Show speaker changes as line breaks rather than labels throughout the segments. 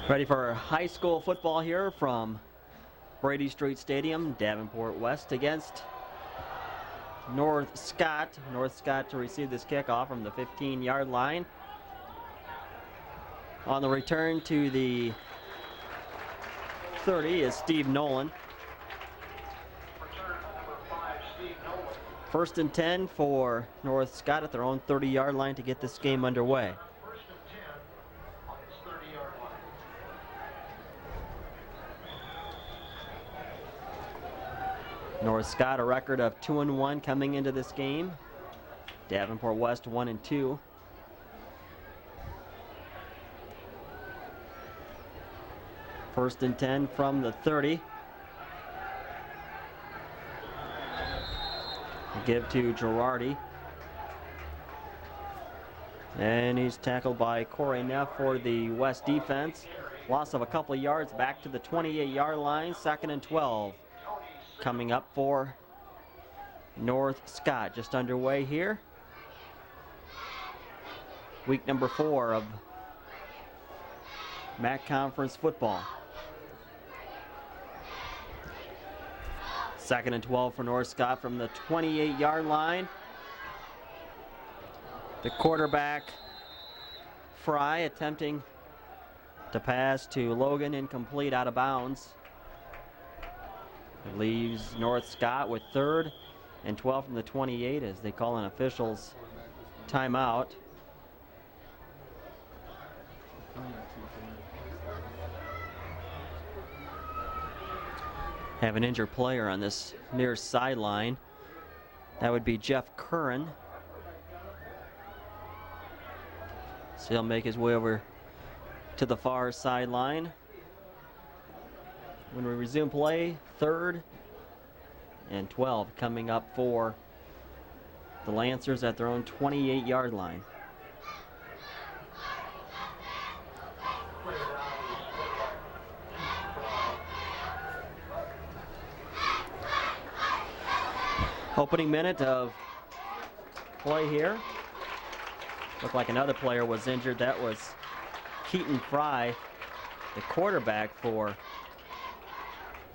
Ready for high school football here from Brady Street Stadium, Davenport West against North Scott. North Scott to receive this kickoff from the 15-yard line. On the return to the 30 is Steve Nolan. First and 10 for North Scott at their own 30-yard line to get this game underway. North Scott a record of 2-1 coming into this game. Davenport West 1-2. First and 10 from the 30. Give to Girardi. And he's tackled by Corey Neff for the West defense. Loss of a couple of yards back to the 28-yard line. Second and 12 coming up for North Scott. Just underway here. Week number 4 of MAC Conference football. Second and 12 for North Scott from the 28-yard line. The quarterback, Fry, attempting to pass to Logan, incomplete, out of bounds. It leaves North Scott with 3rd and 12 from the 28 as they call an official's timeout. Have an injured player on this near sideline. That would be Jeff Curran. So he'll make his way over to the far sideline. When we resume play, 3rd and 12 coming up for the Lancers at their own 28-yard line. Opening minute of play here. Looked like another player was injured. That was Keaton Fry, the quarterback for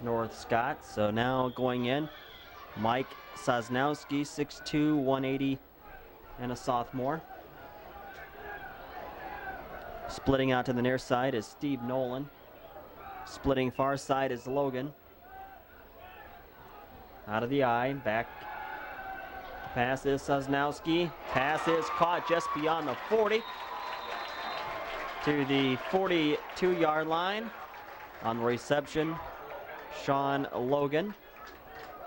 North Scott. So now going in, Mike Sosnowski, 6'2", 180, and a sophomore. Splitting out to the near side is Steve Nolan. Splitting far side is Logan. Out of the eye, back. Pass is Sosnowski. Pass is caught just beyond the 40 to the 42-yard line. On the reception, Sean Logan.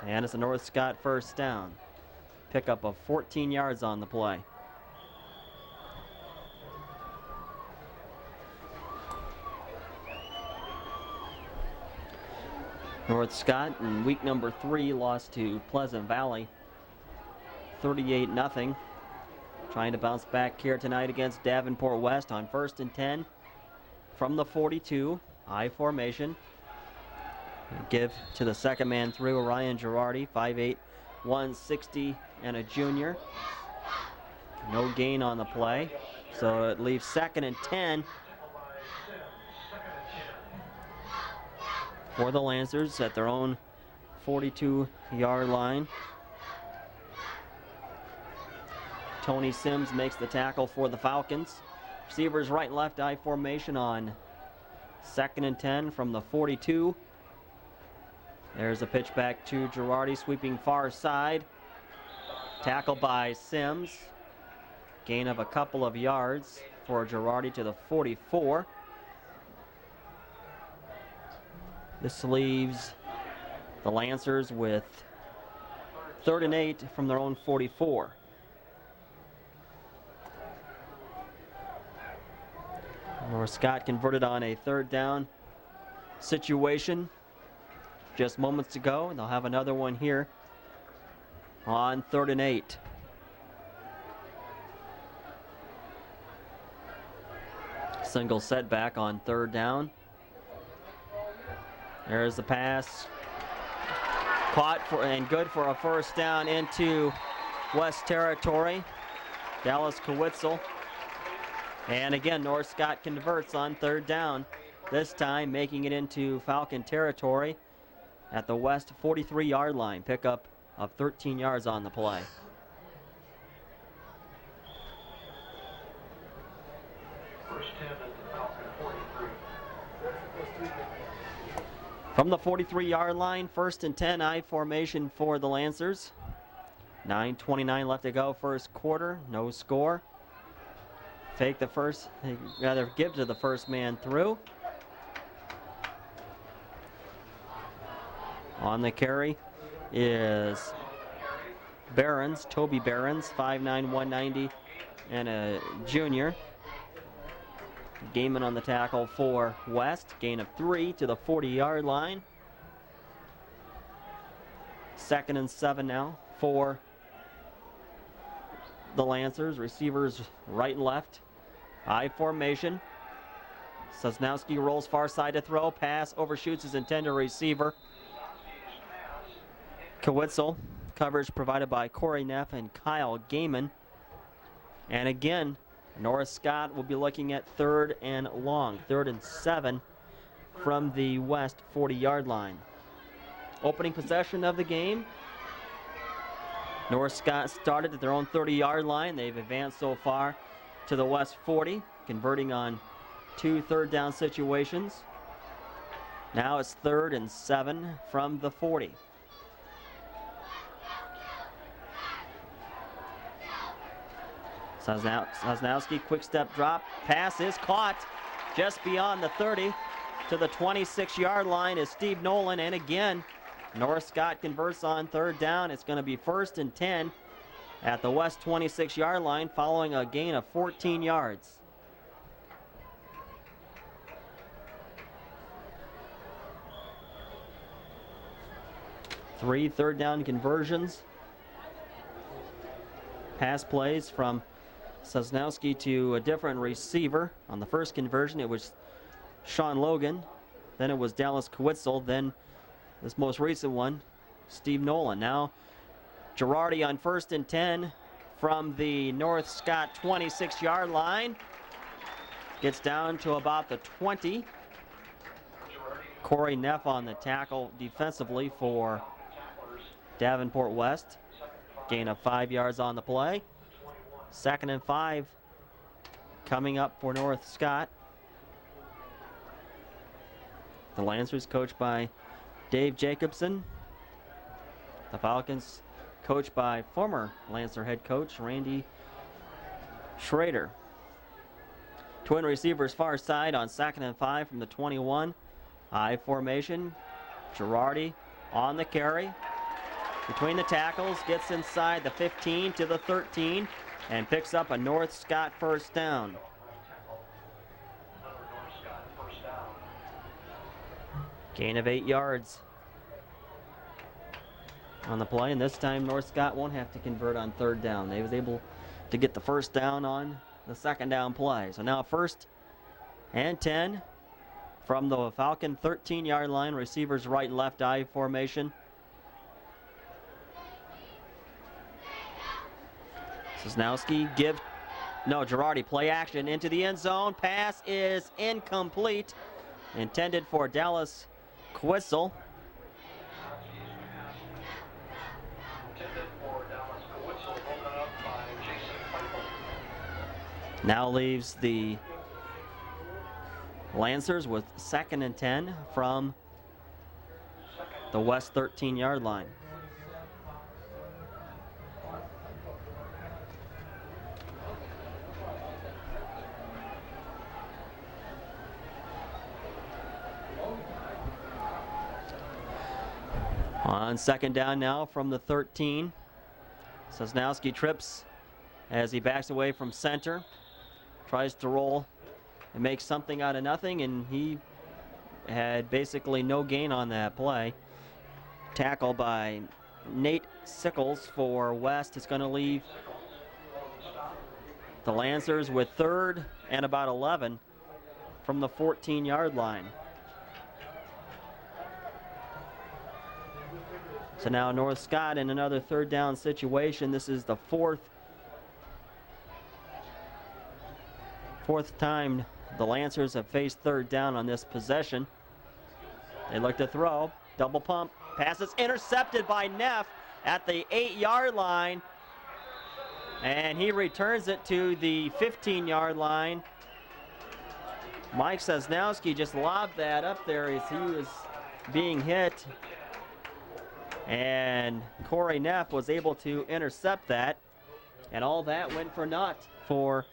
And it's a North Scott first down. Pickup of 14 yards on the play. North Scott in week number 3 lost to Pleasant Valley 38-0. Trying to bounce back here tonight against Davenport West on 1st and 10 from the 42. I formation. Give to the second man through, Ryan Girardi, 5'8", 160, and a junior. No gain on the play, so it leaves 2nd and 10 for the Lancers at their own 42-yard line. Tony Sims makes the tackle for the Falcons. Receivers right and left I formation on 2nd and 10 from the 42. There's a pitch back to Girardi, sweeping far side. Tackle by Sims. Gain of a couple of yards for Girardi to the 44. This leaves the Lancers with 3rd and 8 from their own 44. North Scott converted on a 3rd down situation just moments ago, and they'll have another one here on 3rd and 8. Single setback on 3rd down. There's the pass. Caught for and good for a first down into West territory. Dallas Kowitzel. And again, North Scott converts on 3rd down. this time making it into Falcon territory at the West 43-yard line. Pickup of 13 yards on the play. From the 43-yard line, 1st and 10, I formation for the Lancers. 9:29 left to go, first quarter, no score. Fake the first, rather give to the first man through. On the carry is Behrens, Toby Behrens, 5'9", 190, and a junior. Gaiman on the tackle for West. Gain of 3 to the 40-yard line. 2nd and 7 now for the Lancers. Receivers right and left. I formation. Sosnowski rolls far side to throw. Pass overshoots his intended receiver. Kowitzel. Coverage provided by Corey Neff and Kyle Gaiman. And again, Norris Scott will be looking at 3rd and long. 3rd and 7 from the West 40-yard line. Opening possession of the game. Norris Scott started at their own 30-yard line. They've advanced so far to the West 40, converting on 2 third down situations. Now it's 3rd and 7 from the 40. Sosnowski, quick step drop. Pass is caught just beyond the 30 to the 26-yard line is Steve Nolan. And again, Norris Scott converts on 3rd down. It's going to be 1st and 10 at the West 26-yard line following a gain of 14 yards. Three third down conversions. Pass plays from Sosnowski to a different receiver. On the first conversion, it was Sean Logan. Then it was Dallas Kowitzel. Then this most recent one, Steve Nolan. Now Girardi on 1st and 10 from the North Scott 26-yard line. Gets down to about the 20. Corey Neff on the tackle defensively for Davenport West. Gain of 5 yards on the play. 2nd and 5 coming up for North Scott. The Lancers coached by Dave Jacobson. The Falcons coached by former Lancer head coach Randy Schrader. Twin receivers far side on 2nd and 5 from the 21. I formation. Girardi on the carry. Between the tackles, gets inside the 15 to the 13 and picks up a North Scott first down. Gain of 8 yards on the play, and this time North Scott won't have to convert on 3rd down. They was able to get the first down on the 2nd down play. So now 1st and 10 from the Falcon 13-yard line. Receivers right and left I formation. Sosnowski Girardi play action into the end zone. Pass is incomplete. Intended for Dallas Kowitzel. Now leaves the Lancers with 2nd and 10 from the West 13-yard line. On 2nd down now from the 13. Sosnowski trips as he backs away from center. Tries to roll and make something out of nothing, and he had basically no gain on that play. Tackle by Nate Sickles for West is going to leave the Lancers with 3rd and about 11 from the 14-yard line. So now North Scott in another 3rd down situation. This is the fourth time the Lancers have faced third down on this possession. They look to throw. Double pump. Pass is intercepted by Neff at the 8-yard line. And he returns it to the 15-yard line. Mike Sosnowski just lobbed that up there as he was being hit. And Corey Neff was able to intercept that. And all that went for naught for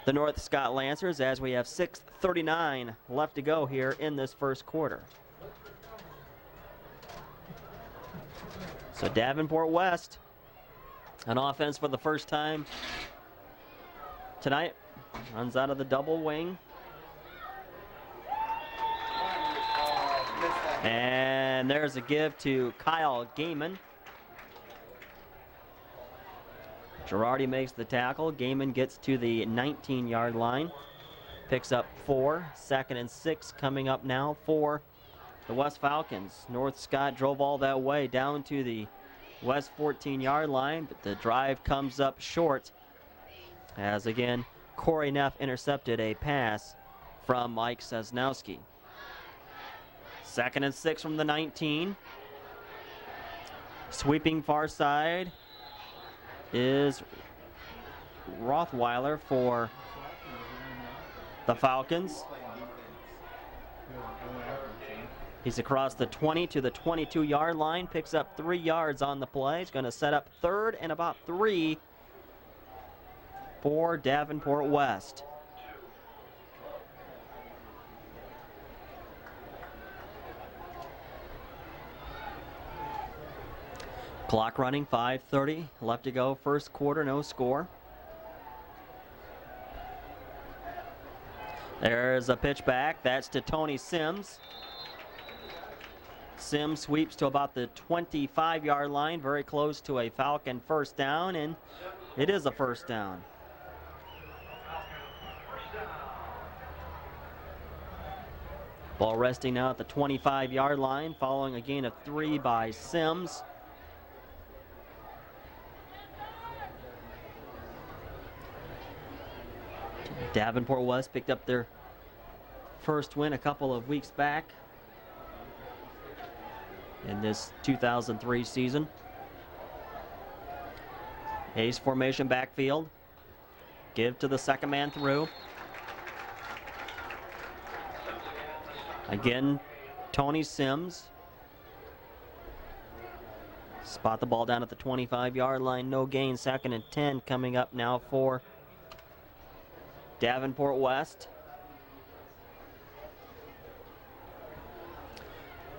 the North Scott Lancers as we have 6:39 left to go here in this first quarter. So Davenport West, an offense for the first time tonight, runs out of the double wing. And there's a give to Kyle Gaiman. Girardi makes the tackle. Gaiman gets to the 19-yard line. Picks up 4. 2nd and 6 coming up now for the West Falcons. North Scott drove all that way down to the West 14-yard line, but the drive comes up short as, again, Corey Neff intercepted a pass from Mike Sosnowski. 2nd and 6 from the 19. Sweeping far side is Rothweiler for the Falcons. He's across the 20 to the 22-yard line, picks up 3 yards on the play. He's going to set up 3rd and about 3 for Davenport West. Clock running, 5:30 left to go. First quarter, no score. There's a pitch back. That's to Tony Sims. Sims sweeps to about the 25-yard line, very close to a Falcon first down, and it is a first down. Ball resting now at the 25-yard line, following a gain of 3 by Sims. Davenport West picked up their first win a couple of weeks back in this 2003 season. Ace formation backfield. Give to the second man through. Again, Tony Sims. Spot the ball down at the 25-yard line. No gain. 2nd and 10 coming up now for Davenport West.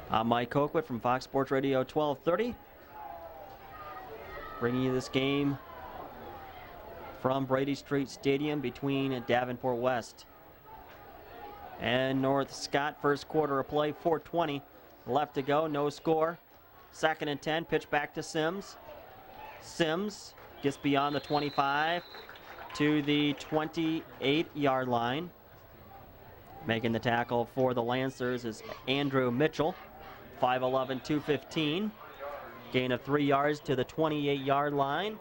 I'm Mike Colquitt from Fox Sports Radio 1230. Bringing you this game from Brady Street Stadium between Davenport West and North Scott. First quarter of play, 4:20 left to go, no score. 2nd and 10, pitch back to Sims. Sims gets beyond the 25 to the 28-yard line. Making the tackle for the Lancers is Andrew Mitchell, 5'11", 215. Gain of 3 yards to the 28-yard line.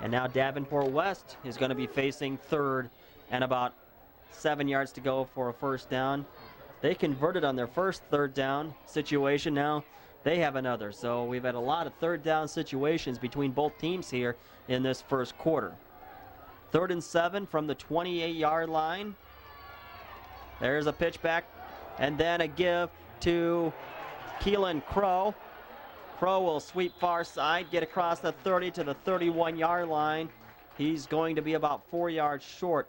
And now Davenport West is going to be facing 3rd and about 7 yards to go for a first down. They converted on their first 3rd down situation. Now they have another. So we've had a lot of 3rd down situations between both teams here in this first quarter. 3rd and 7 from the 28-yard line. There's a pitch back and then a give to Keelan Crow. Crow will sweep far side, get across the 30 to the 31-yard line. He's going to be about 4 yards short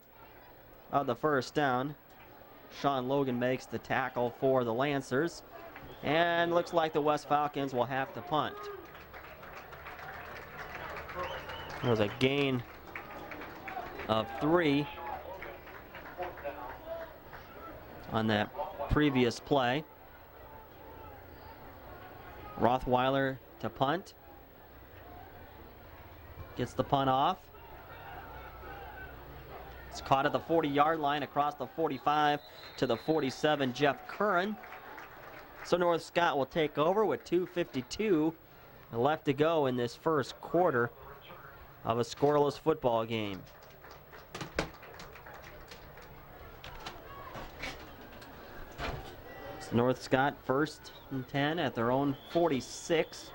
of the first down. Sean Logan makes the tackle for the Lancers. And looks like the West Falcons will have to punt. There was a gain of 3 on that previous play. Rothweiler to punt. Gets the punt off. It's caught at the 40-yard line across the 45 to the 47, Jeff Curran. So North Scott will take over with 2:52 left to go in this first quarter of a scoreless football game. North Scott 1st and 10 at their own 46.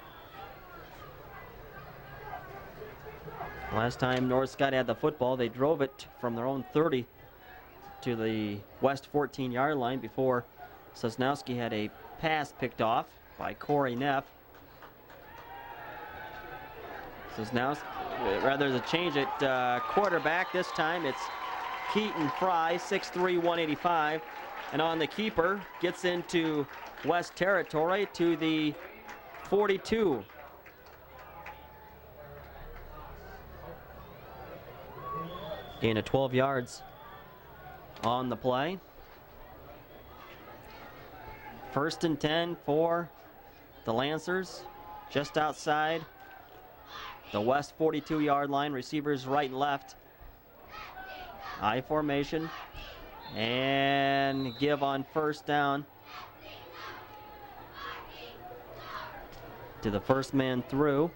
Last time North Scott had the football, they drove it from their own 30 to the west 14-yard line before Sosnowski had a pass picked off by Corey Neff. Sosnowski, rather to change it, quarterback this time, it's Keaton Fry, 6'3", 185. And on the keeper, gets into West territory to the 42. Gain of 12 yards on the play. 1st and 10 for the Lancers, just outside the west 42-yard line. Receivers right and left. I formation. And give on 1st down to the first man through.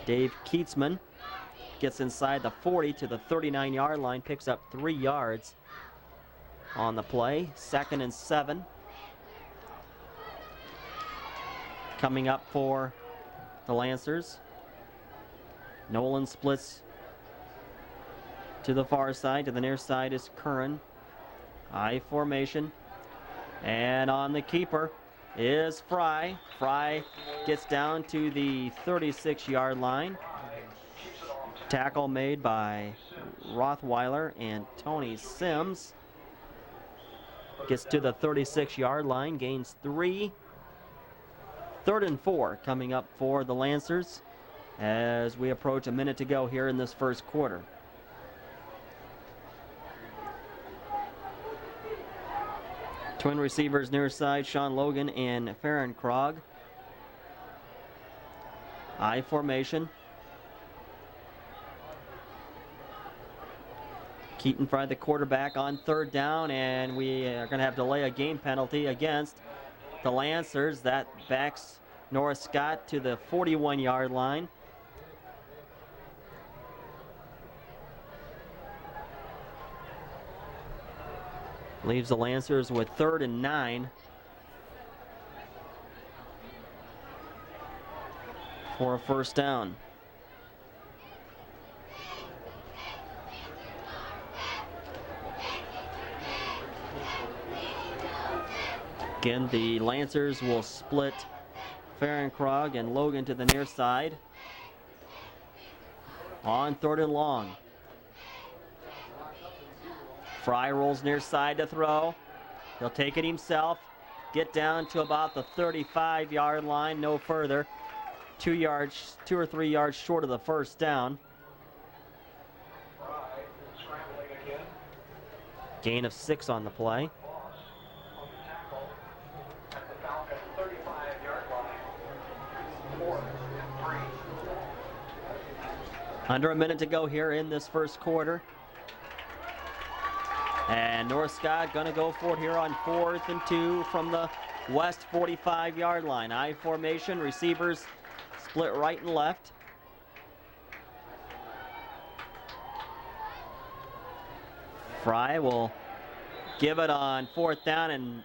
Dave Keatsman gets inside the 40 to the 39-yard line, picks up 3 yards on the play. 2nd and 7. Coming up for the Lancers. Nolan splits to the far side. To the near side is Curran. I formation. And on the keeper is Fry. Fry gets down to the 36-yard line. Tackle made by Rothweiler and Tony Sims. Gets to the 36-yard line, gains 3. 3rd and 4 coming up for the Lancers as we approach a minute to go here in this first quarter. Twin receivers near side, Sean Logan and Farron Krog. I formation. Keaton Fry, the quarterback, on 3rd down, and we are going to have delay a game penalty against the Lancers. That backs North Scott to the 41-yard line. Leaves the Lancers with 3rd and 9 for a 1st down. Again, the Lancers will split Farron Krog and Logan to the near side on 3rd and long. Fry rolls near side to throw. He'll take it himself. Get down to about the 35-yard line, no further. 2 or 3 yards short of the 1st down. Gain of 6 on the play. Under a minute to go here in this first quarter. And North Scott going to go for it here on 4th and 2 from the west 45-yard line. I formation, receivers split right and left. Fry will give it on 4th down, and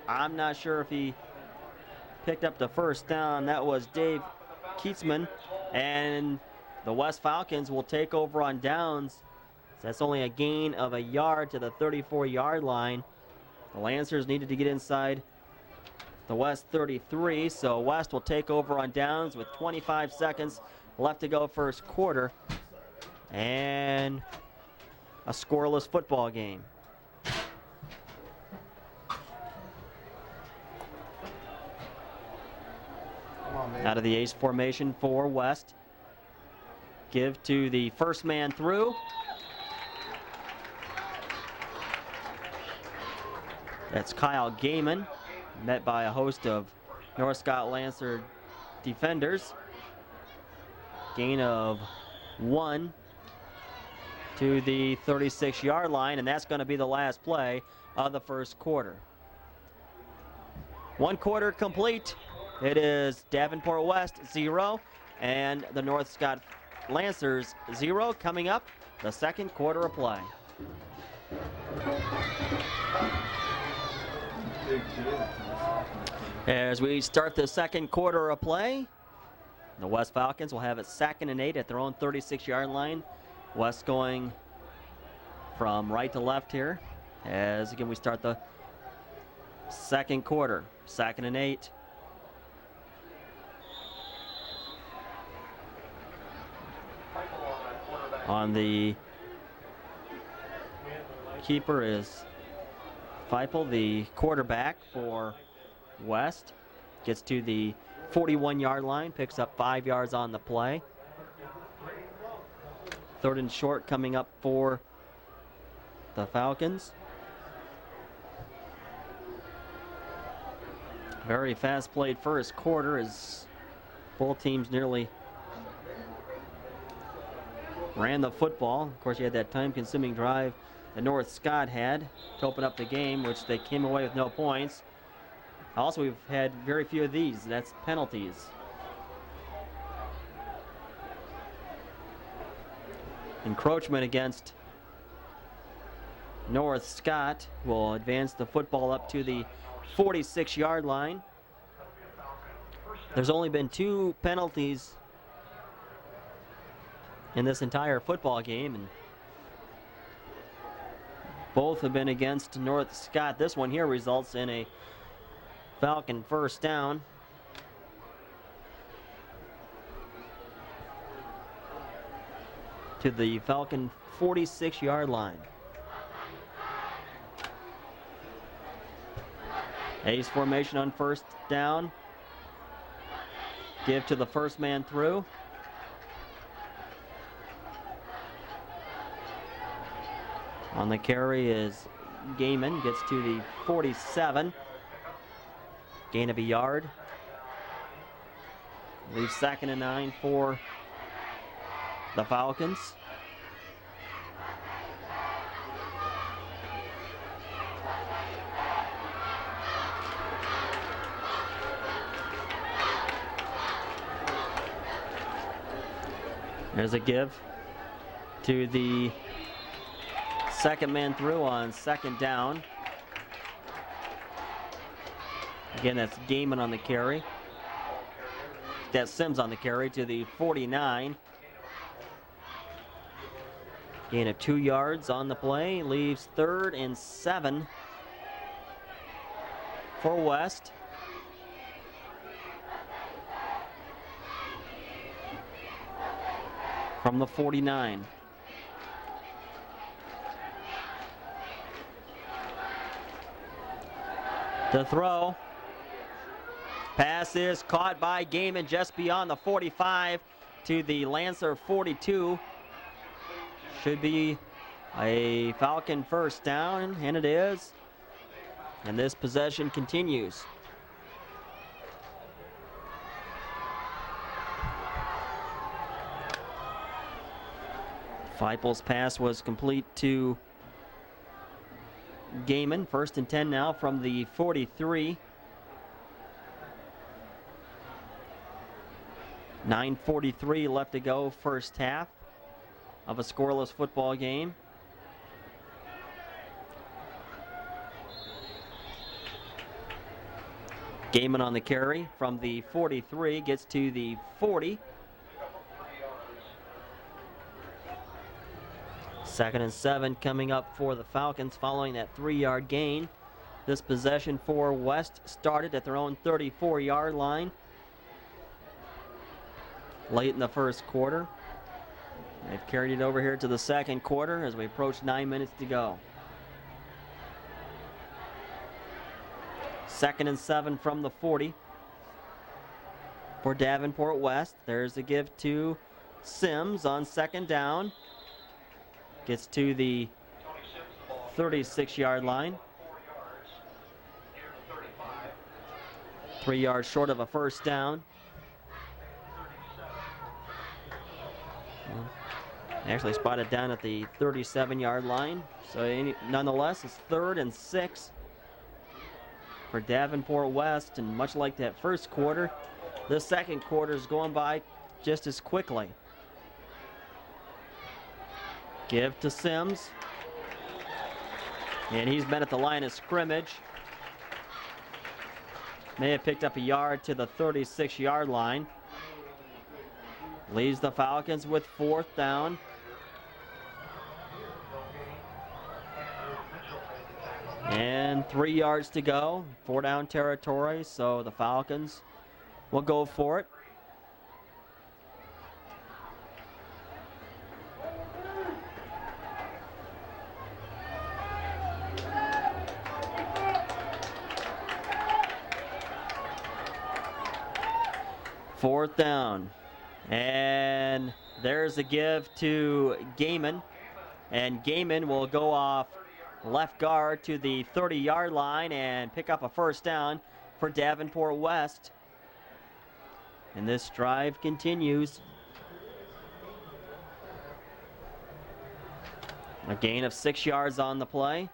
I'm not sure if he picked up the 1st down. That was Dave Keatsman, and the West Falcons will take over on downs. That's only a gain of a yard to the 34-yard line. The Lancers needed to get inside the West 33, so West will take over on downs with 25 seconds left to go first quarter. And a scoreless football game. Out of the ace formation for West. Give to the first man through. That's Kyle Gaiman, met by a host of North Scott Lancer defenders. Gain of 1 to the 36-yard line, and that's going to be the last play of the first quarter. 1 quarter complete. It is Davenport West 0 and the North Scott Lancers 0. Coming up, the second quarter of play. As we start the second quarter of play, the West Falcons will have it 2nd and 8 at their own 36-yard line. West going from right to left here. As again we start the second quarter, 2nd and 8. On the keeper is Feipel, the quarterback for West. Gets to the 41-yard line, picks up 5 yards on the play. 3rd and short coming up for the Falcons. Very fast played first quarter as both teams nearly ran the football. Of course, you had that time-consuming drive that North Scott had to open up the game, which they came away with no points. Also, we've had very few of these. That's penalties. Encroachment against North Scott will advance the football up to the 46-yard line. There's only been 2 penalties in this entire football game, and both have been against North Scott. This one here results in a Falcon first down. To the Falcon 46-yard line. Ace formation on first down. Give to the first man through. On the carry is Gaiman, gets to the 47. Gain of a yard. Leaves 2nd and 9 for the Falcons. There's a give to the second man through on 2nd down. Again, that's Gaiman on the carry. That's Sims on the carry to the 49. Gain of 2 yards on the play. Leaves 3rd and 7 for West. From the 49. The throw. Pass is caught by Gaiman just beyond the 45 to the Lancer 42. Should be a Falcon first down, and it is. And this possession continues. Feipel's pass was complete to Gaiman. 1st and 10 now from the 43. 9:43 left to go, first half of a scoreless football game. Gaiman on the carry from the 43, gets to the 40. 2nd and 7 coming up for the Falcons following that 3-yard gain. This possession for West started at their own 34-yard line late in the first quarter. They've carried it over here to the second quarter as we approach 9 minutes to go. 2nd and 7 from the 40 for Davenport West. There's a give to Sims on 2nd down. Gets to the 36-yard line. 3 yards short of a first down. Actually spotted down at the 37-yard line. So nonetheless, it's 3rd and 6 for Davenport West. And much like that first quarter, this second quarter is going by just as quickly. Give to Sims. And he's been at the line of scrimmage May have picked up a yard to the 36-yard line. Leaves the Falcons with 4th down. And 3 yards to go. 4 down territory, so the Falcons will go for it. Fourth down. And there's a give to Gaiman. And Gaiman will go off left guard to the 30-yard line and pick up a first down for Davenport West. And this drive continues. A gain of 6 yards on the play.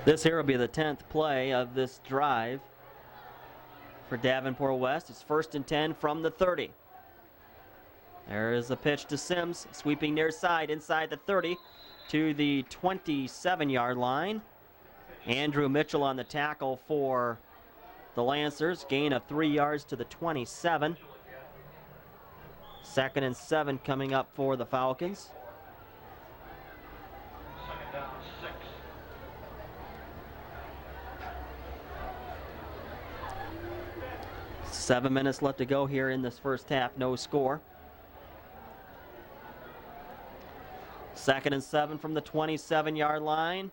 This here will be the 10th play of this drive for Davenport West. It's 1st and 10 from the 30. There is a pitch to Sims, sweeping near side inside the 30 to the 27-yard line. Andrew Mitchell on the tackle for the Lancers. Gain of 3 yards to the 27. 2nd and 7 coming up for the Falcons. 7 minutes left to go here in this first half. No score. 2nd and 7 from the 27-yard line.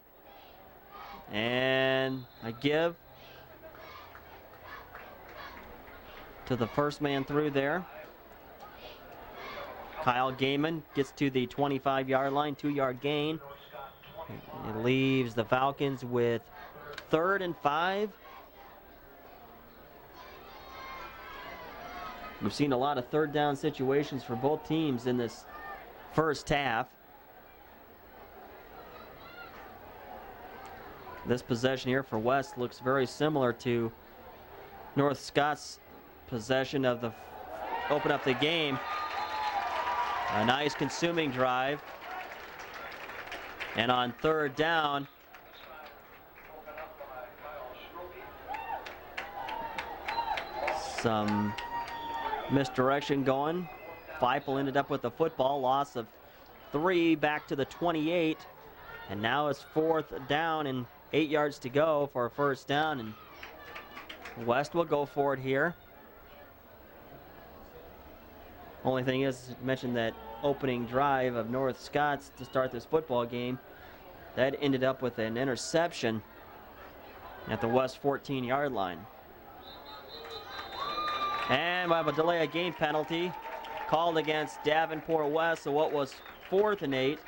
And a give to the first man through there. Kyle Gaiman gets to the 25-yard line, 2-yard gain. It leaves the Falcons with 3rd and 5. We've seen a lot of 3rd down situations for both teams in this first half. This possession here for West looks very similar to North Scott's possession of the open up the game. A nice consuming drive. And on 3rd down, some misdirection going. Feifel ended up with the football, loss of 3 back to the 28. And now it's 4th down and 8 yards to go for a first down. And West will go for it here. Only thing is, mentioned that opening drive of North Scott's to start this football game. That ended up with an interception at the West 14-yard line. And we have a delay of game penalty called against Davenport West. So what was 4th and 8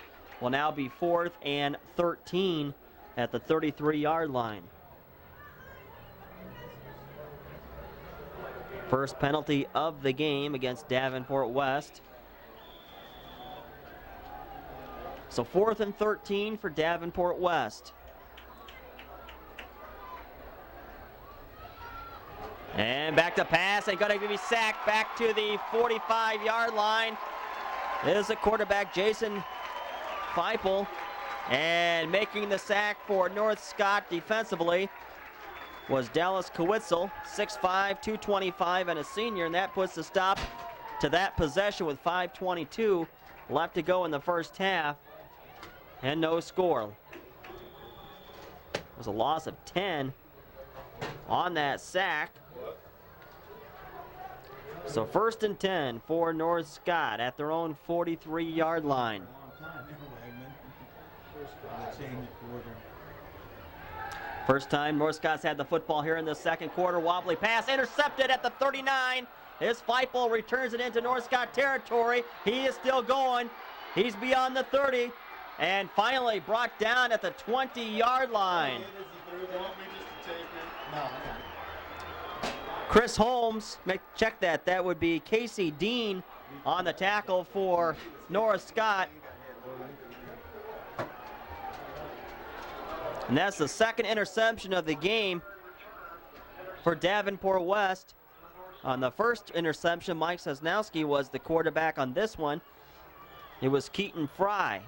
will now be 4th and 13 at the 33-yard line. First penalty of the game against Davenport West. So 4th and 13 for Davenport West. And back to pass, and going to be sacked back to the 45-yard line. Is the quarterback, Jason Feifel. And making the sack for North Scott defensively was Dallas Kowitzel, 6'5", 225, and a senior, and that puts a stop to that possession with 5:22 left to go in the first half, and no score. It was a loss of 10 on that sack. So 1st and 10 for North Scott at their own 43-yard line. First time North Scott's had the football here in the second quarter. Wobbly pass intercepted at the 39. His Feifel returns it into North Scott territory. He is still going. He's beyond the 30. And finally brought down at the 20-yard line. Chris Holmes, check that. That would be Casey Dean on the tackle for North Scott. And that's the 2nd interception of the game for Davenport West. On the first interception, Mike Sosnowski was the quarterback. On this one, it was Keaton Fry.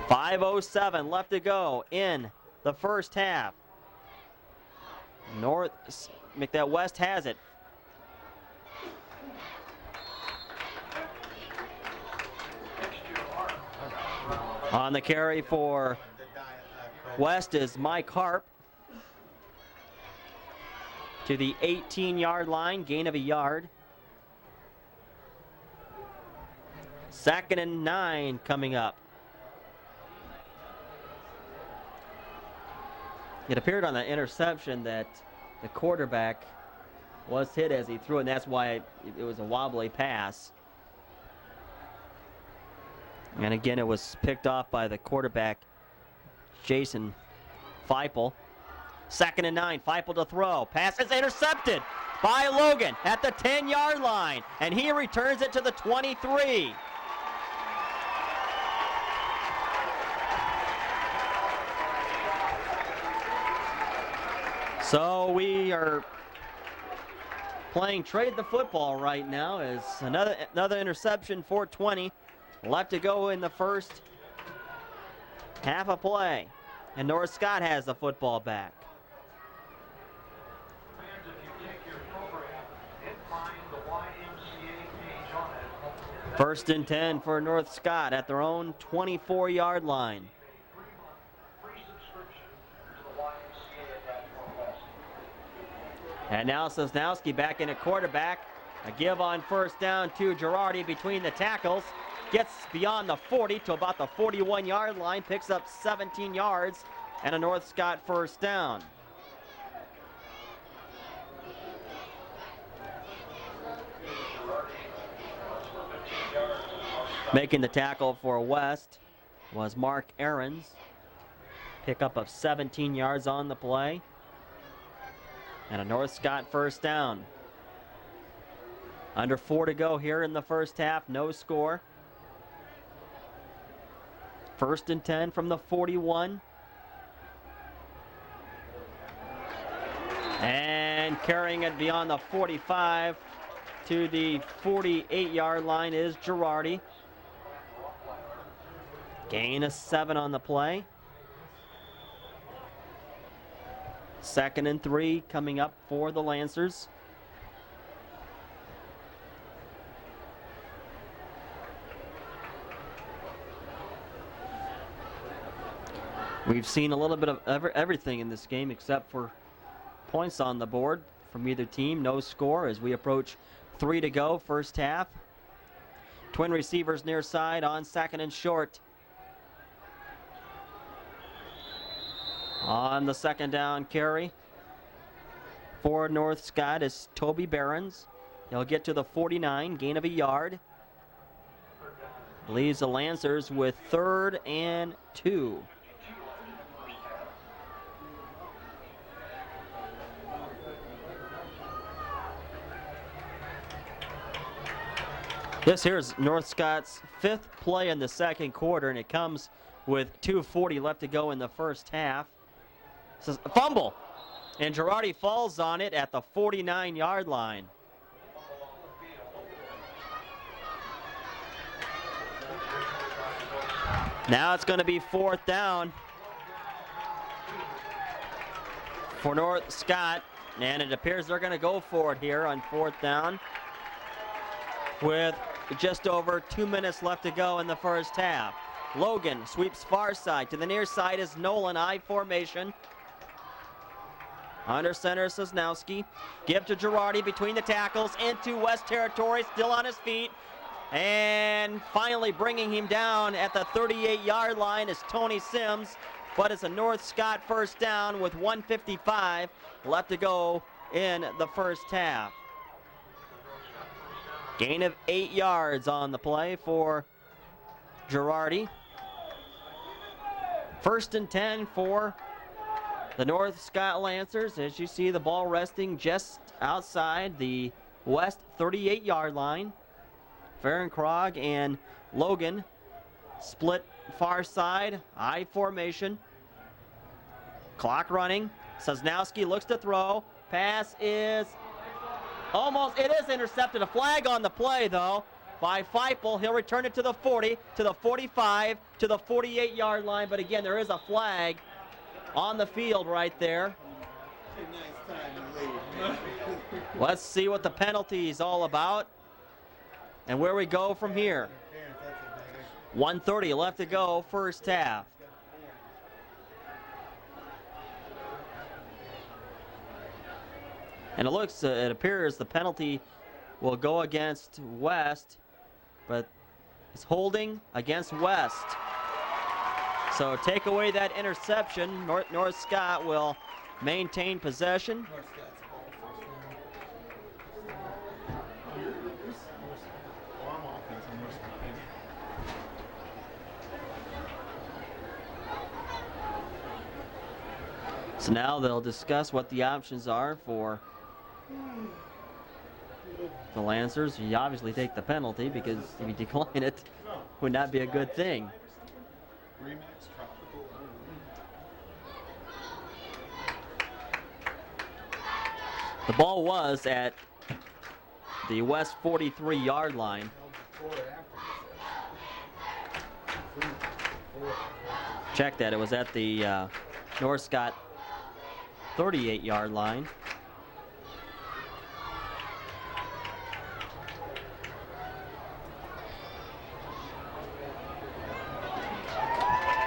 5:07 left to go in the first half. West has it. On the carry for West is Mike Harp to the 18-yard line, gain of a yard. 2nd and 9 coming up. It appeared on the interception that the quarterback was hit as he threw it, and that's why it was a wobbly pass. And again, it was picked off by the quarterback, Jason Feipel. 2nd and 9, Feipel to throw. Pass is intercepted by Logan at the 10-yard line, and he returns it to the 23. So we are playing trade the football right now as another interception for 20. Left to go in the first half of play. And North Scott has the football back. First and 10 for North Scott at their own 24-yard line. And now Sosnowski back in at quarterback. A give on first down to Girardi between the tackles. Gets beyond the 40 to about the 41-yard line. Picks up 17 yards and a North Scott first down. Making the tackle for West was Mark Ahrens. Pickup of 17 yards on the play. And a North Scott first down. Under 4 to go here in the first half, no score. First and 10 from the 41. And carrying it beyond the 45 to the 48-yard line is Girardi. Gain of 7 on the play. 2nd and 3 coming up for the Lancers. We've seen a little bit of everything in this game except for points on the board from either team. No score as we approach 3 to go, first half. Twin receivers near side on 2nd and short. On the 2nd down carry for North Scott is Toby Behrens. He'll get to the 49, gain of a yard. Leaves the Lancers with 3rd and 2. This here is North Scott's 5th play in the second quarter, and it comes with 2:40 left to go in the first half. This is a fumble, and Girardi falls on it at the 49-yard line. Now it's going to be 4th down for North Scott, and it appears they're going to go for it here on 4th down with just over 2 minutes left to go in the first half. Logan sweeps far side. To the near side is Nolan, I formation. Under center, Sosnowski. Give to Girardi between the tackles into West territory, still on his feet. And finally bringing him down at the 38-yard line is Tony Sims. But it's a North Scott first down with 1:55 left to go in the first half. Gain of 8 yards on the play for Girardi. 1st and 10 for the North Scott Lancers. As you see, the ball resting just outside the West 38-yard line. Ferencrog and Logan split far side, I formation. Clock running. Sosnowski looks to throw. Pass is it is intercepted. A flag on the play, though, by Feipel. He'll return it to the 40, to the 45, to the 48-yard line. But again, there is a flag on the field right there. Let's see what the penalty is all about and where we go from here. 1:30 left to go, first half. And it appears the penalty will go against West, but it's holding against West. So take away that interception. North Scott will maintain possession. So now they'll discuss what the options are for the Lancers. You obviously take the penalty, because if you decline it, would not be a good thing. The ball was at the West 43-yard line. Check that, it was at the North Scott 38-yard line.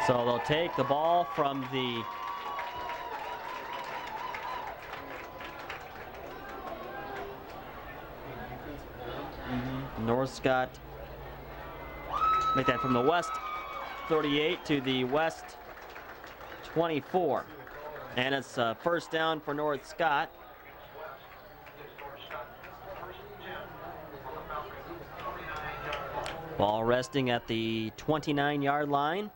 So they'll take the ball from the North Scott, make that from the West 38 to the West 24. And it's first down for North Scott. Ball resting at the 29-yard line.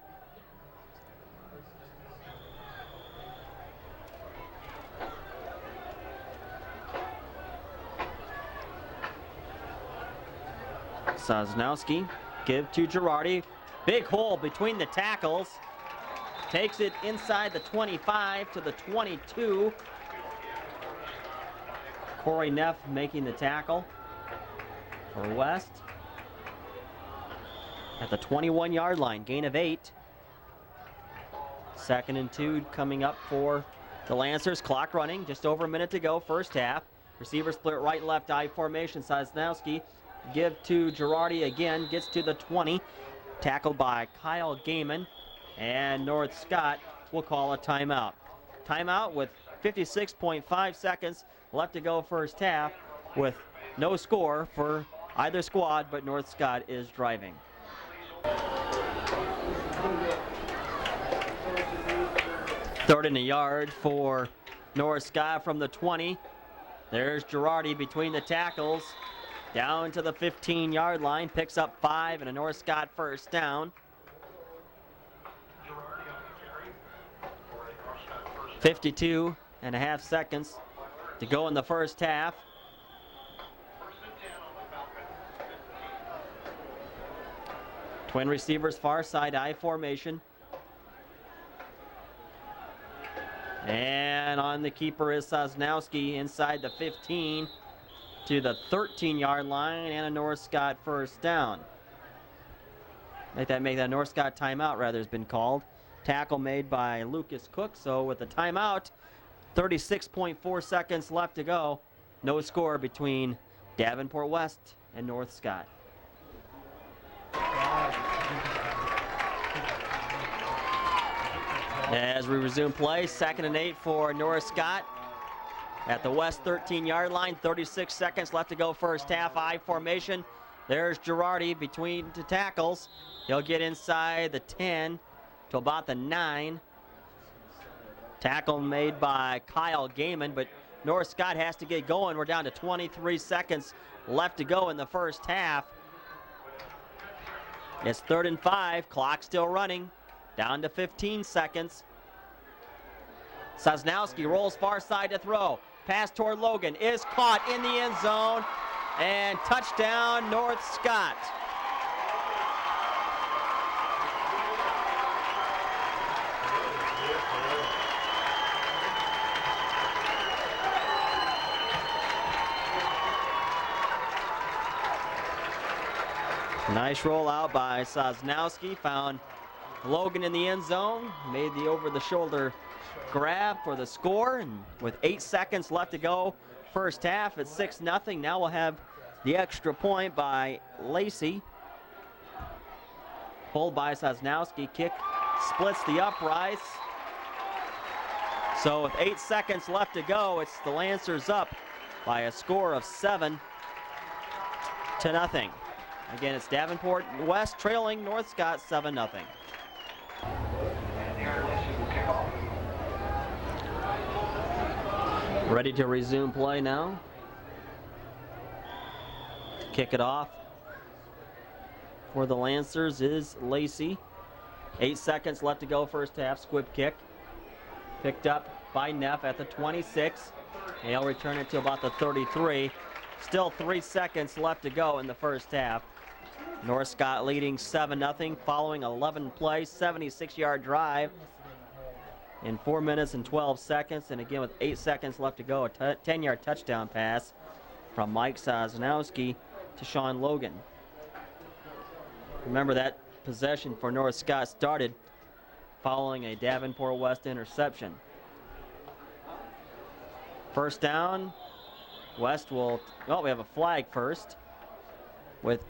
Sosnowski, give to Girardi. Big hole between the tackles. Takes it inside the 25 to the 22. Corey Neff making the tackle for West. At the 21-yard line, gain of 8. 2nd and 2 coming up for the Lancers. Clock running, just over a minute to go, first half. Receiver split right, left, I formation. Sosnowski give to Girardi again, gets to the 20. Tackled by Kyle Gaiman. And North Scott will call a timeout. Timeout with 56.5 seconds left to go first half, with no score for either squad, but North Scott is driving. Third and a yard for North Scott from the 20. There's Girardi between the tackles, down to the 15-yard line, picks up 5 and a North Scott first down. 52.5 seconds to go in the first half. Twin receivers, far side I formation. And on the keeper is Sosnowski inside the 15 to the 13-yard line, and a North Scott first down. Make that North Scott timeout rather has been called. Tackle made by Lucas Cook. So with the timeout, 36.4 seconds left to go. No score between Davenport West and North Scott. As we resume play, 2nd and 8 for North Scott at the West 13-yard line. 36 seconds left to go first half. I formation. There's Girardi between the tackles. He'll get inside the 10 to about the 9. Tackle made by Kyle Gaiman, but North Scott has to get going. We're down to 23 seconds left to go in the first half. It's 3rd and 5, clock still running, down to 15 seconds. Sosnowski rolls far side to throw. Pass toward Logan is caught in the end zone, and touchdown North Scott. Nice rollout by Sosnowski, found Logan in the end zone, made the over-the-shoulder grab for the score, and with 8 seconds left to go, first half, it's 6-0. Now we'll have the extra point by Lacey. Pulled by Sosnowski, kick splits the uprights. So with 8 seconds left to go, it's the Lancers up by a score of 7-0. Again, it's Davenport West trailing North Scott 7-0. Ready to resume play now. Kick it off for the Lancers is Lacey. 8 seconds left to go, first half. Squib kick. Picked up by Neff at the 26. They'll return it to about the 33. Still 3 seconds left to go in the first half. North Scott leading 7-0 following 11 plays, 76-yard drive in 4 minutes and 12 seconds. And again, with 8 seconds left to go, a 10-yard touchdown pass from Mike Sosnowski to Sean Logan. Remember, that possession for North Scott started following a Davenport West interception. First down, West will, well, we have a flag first with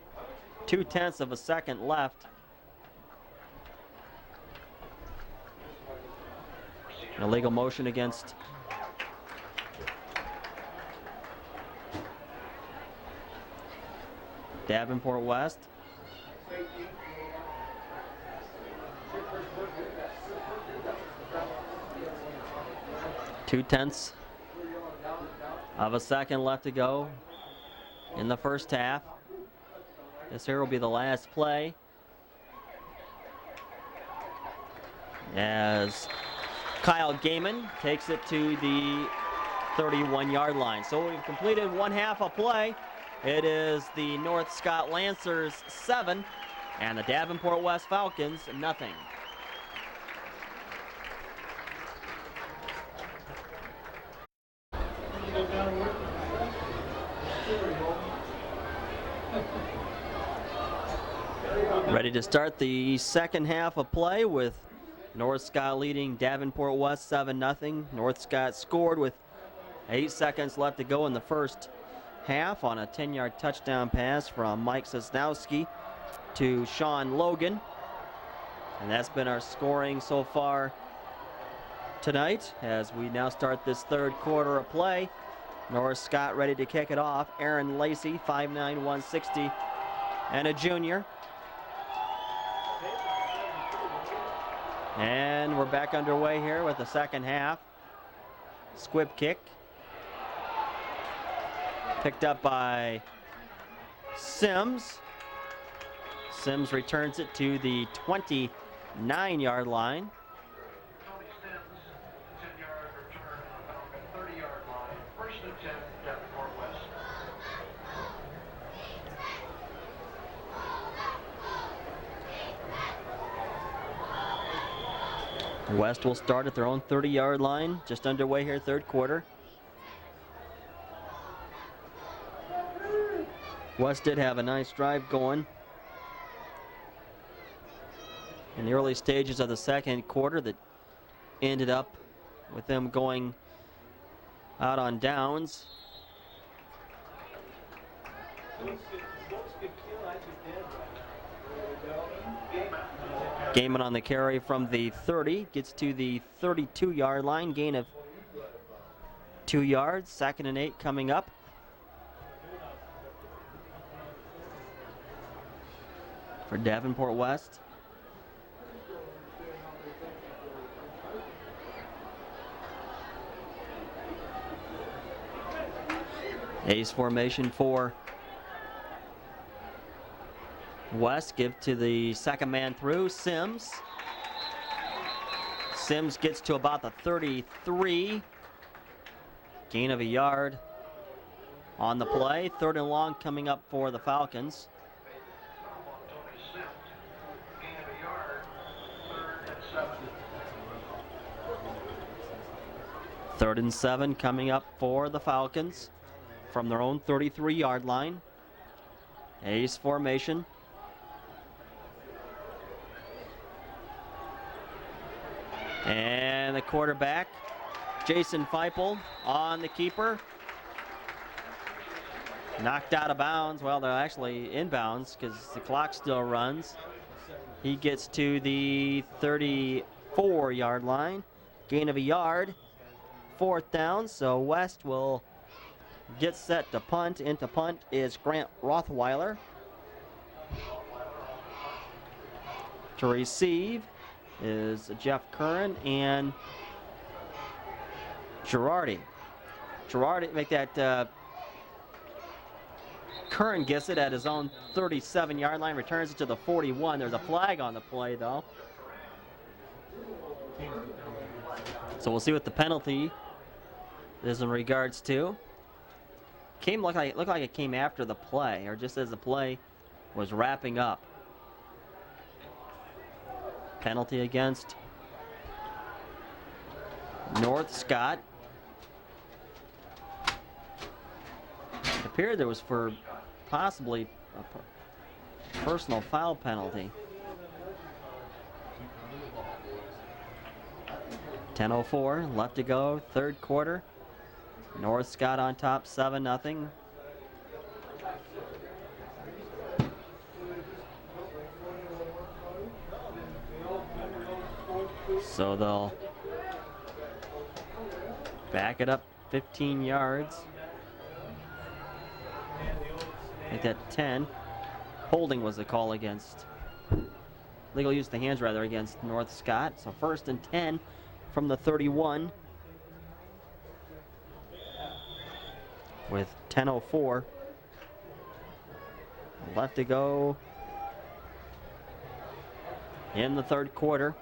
0.2 of a second left. An illegal motion against Davenport West. Two-tenths of a second left to go in the first half. This here will be the last play as Kyle Gaiman takes it to the 31-yard line. So we've completed one half of play. It is the North Scott Lancers 7 and the Davenport West Falcons 0. Ready to start the second half of play with North Scott leading Davenport West 7-0. North Scott scored with 8 seconds left to go in the first half on a 10-yard touchdown pass from Mike Sosnowski to Sean Logan. And that's been our scoring so far tonight as we now start this third quarter of play. North Scott ready to kick it off. Aaron Lacey, 5'9", 160, and a junior. And we're back underway here with the second half. Squib kick. Picked up by Sims. Sims returns it to the 29-yard line. West will start at their own 30-yard line, just underway here, third quarter. West did have a nice drive going in the early stages of the second quarter that ended up with them going out on downs. Gaiman on the carry from the 30, gets to the 32-yard line, gain of 2 yards, 2nd and 8 coming up. For Davenport West. Ace formation for West, give to the second man through, Sims. Sims gets to about the 33. Gain of a yard on the play. 3rd and long coming up for the Falcons. Third and 7 coming up for the Falcons from their own 33-yard line. Ace formation. And the quarterback, Jason Feipel, on the keeper. Knocked out of bounds. Well, they're actually inbounds because the clock still runs. He gets to the 34-yard line. Gain of a yard. 4th down, so West will get set to punt. Into punt is Grant Rothweiler. To receive is Jeff Curran and Girardi. Girardi make that Curran gets it at his own 37-yard line, returns it to the 41. There's a flag on the play, though. So we'll see what the penalty is in regards to. Looked like it came after the play, or just as the play was wrapping up. Penalty against North Scott. It appeared there was for possibly a personal foul penalty. 10:04 left to go, 3rd quarter. North Scott on top, 7-0. So they'll back it up 15 yards. Make that 10. Holding was the call against, legal use of the hands rather, against North Scott. So 1st and 10 from the 31. With 10:04 left to go in the 3rd quarter.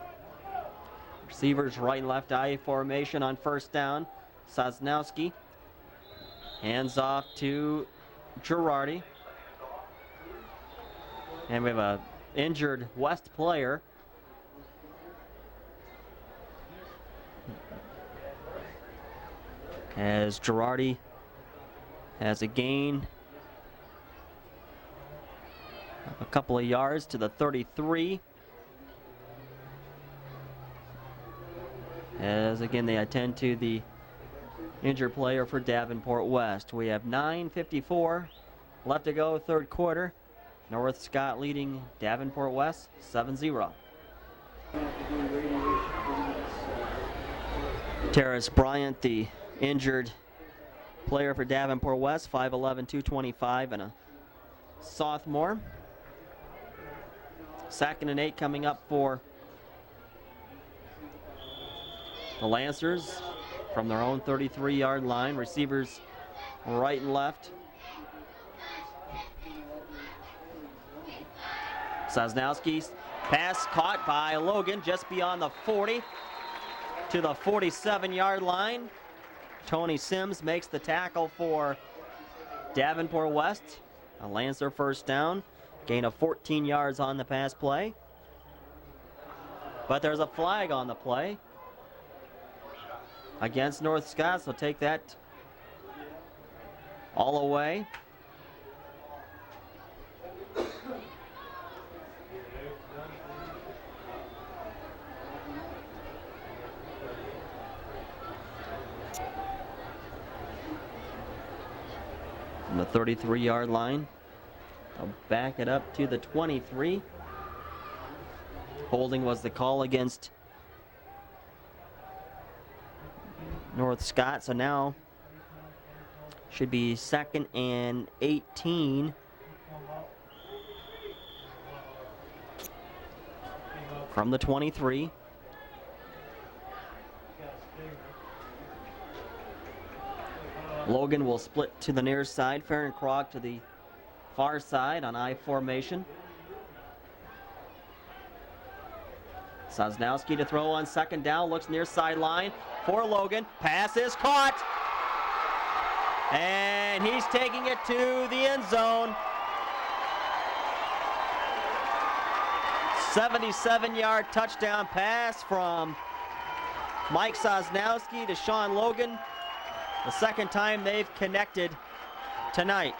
Receivers right and left I formation on 1st down. Sosnowski hands off to Girardi. And we have a injured West player. As Girardi has a gain of a couple of yards to the 33. As again they attend to the injured player for Davenport West. We have 9:54 left to go, 3rd quarter. North Scott leading Davenport West 7-0. Terrace Bryant, the injured player for Davenport West, 5'11", 225, and a sophomore. 2nd and 8 coming up for the Lancers from their own 33-yard line. Receivers right and left. Sosnowski's pass caught by Logan just beyond the 40 to the 47-yard line. Tony Sims makes the tackle for Davenport West. A Lancer 1st down. Gain of 14 yards on the pass play. But there's a flag on the play against North Scott, so take that all away. From the 33-yard line, they'll back it up to the 23. Holding was the call against North Scott, so now should be 2nd and 18 from the 23. Logan will split to the near side. Farron-Krog to the far side on I formation. Sosnowski to throw on 2nd down. Looks near sideline for Logan. Pass is caught. And he's taking it to the end zone. 77-yard touchdown pass from Mike Sosnowski to Sean Logan. The 2nd time they've connected tonight.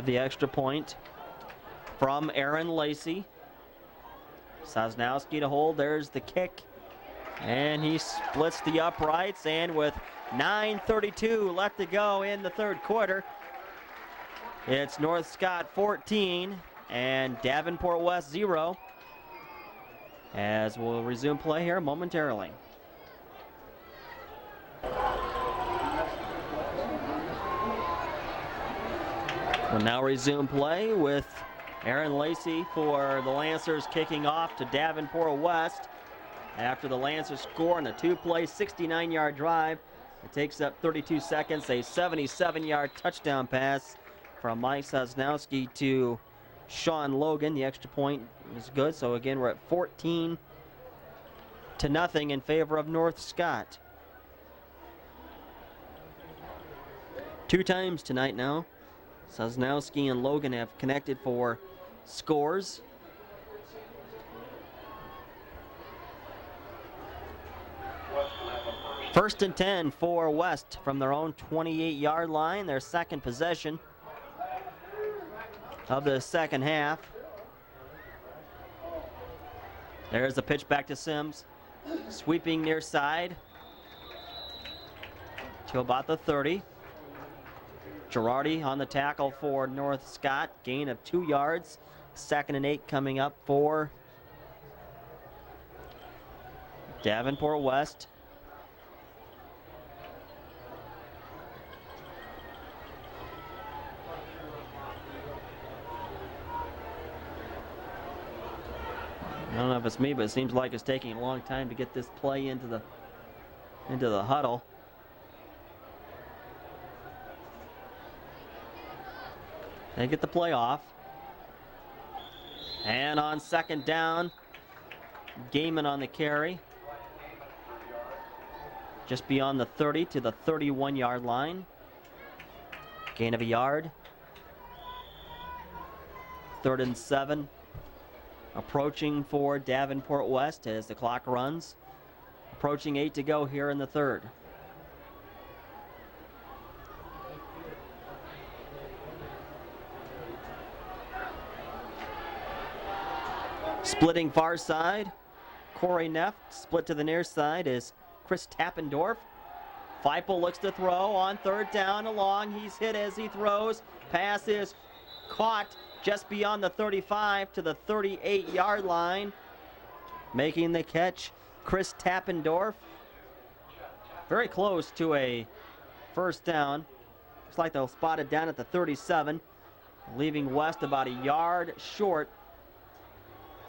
have the extra point from Aaron Lacey. Sosnowski to hold. There's the kick. And he splits the uprights. And with 9:32 left to go in the third quarter, it's North Scott 14 and Davenport West 0. As we'll resume play here momentarily. We'll now resume play with Aaron Lacey for the Lancers kicking off to Davenport West after the Lancers score on a two-play 69-yard drive. It takes up 32 seconds, a 77-yard touchdown pass from Mike Sosnowski to Sean Logan. The extra point is good, so again we're at 14-0 in favor of North Scott. Two times tonight now, Sosnowski and Logan have connected for scores. First and 10 for West from their own 28-yard line, their second possession of the second half. There's the pitch back to Sims. Sweeping near side to about the 30. Girardi on the tackle for North Scott. Gain of 2 yards. 2nd and 8 coming up for Davenport West. I don't know if it's me, but it seems like it's taking a long time to get this play into the huddle. They get the play off. And on second down, Gaiman on the carry. Just beyond the 30 to the 31-yard line. Gain of a yard. 3rd and 7. Approaching for Davenport West as the clock runs. Approaching 8 to go here in the third. Splitting far side, Corey Neff. Split to the near side is Chris Tappendorf. Feipel looks to throw on third down along. He's hit as he throws. Pass is caught just beyond the 35 to the 38-yard line. Making the catch, Chris Tappendorf. Very close to a first down. Looks like they'll spot it down at the 37, leaving West about a yard short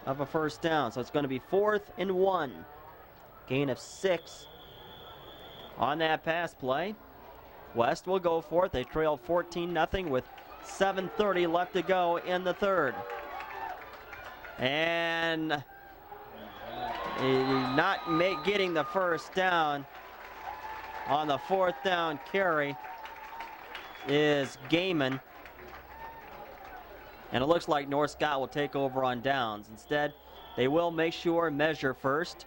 of a first down. So it's going to be 4th and 1. Gain of 6 on that pass play. West will go for it. They trail 14-0 with 7:30 left to go in the third. And not getting the first down on the 4th down carry is Gaiman. And it looks like North Scott will take over on downs. Instead, they will make sure measure first.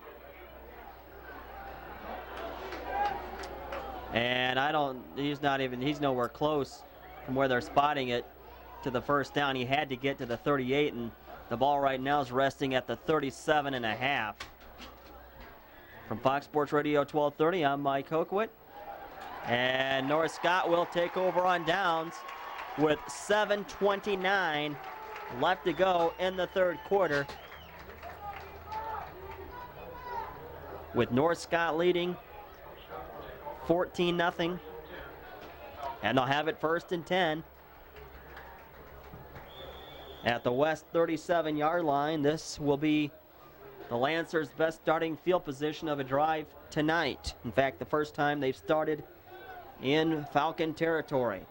And he's nowhere close from where they're spotting it to the first down. He had to get to the 38, and the ball right now is resting at the 37.5. From Fox Sports Radio 1230, I'm Mike Hokwit. And North Scott will take over on downs with 7:29 left to go in the third quarter, with North Scott leading 14-0. And they'll have it 1st and 10 at the West 37-yard line. This will be the Lancers' best starting field position of a drive tonight. In fact, the first time they've started in Falcon territory.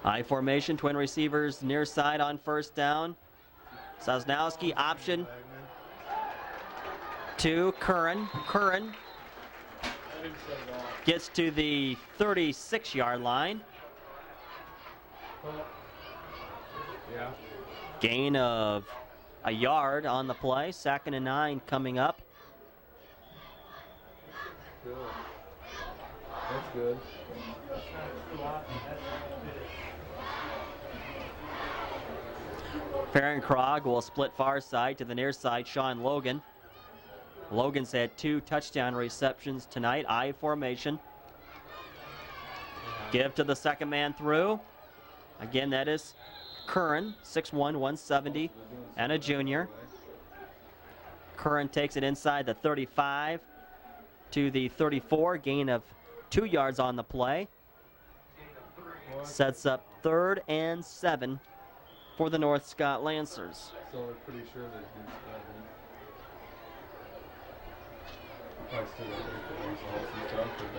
I formation, twin receivers near side on first down. Sosnowski option to Curran. Curran gets to the 36-yard line. Gain of a yard on the play. 2nd and 9 coming up.
That's good.
Farron-Krog will split far side to the near side. Sean Logan. Logan's had 2 touchdown receptions tonight. I formation. Give to the second man through. Again, that is Curran, 6'1", 170, and a junior. Curran takes it inside the 35 to the 34, gain of 2 yards on the play. Sets up 3rd and 7 for the North Scott Lancers.
So we're pretty sure that he's probably still got to wait for the results and stuff, but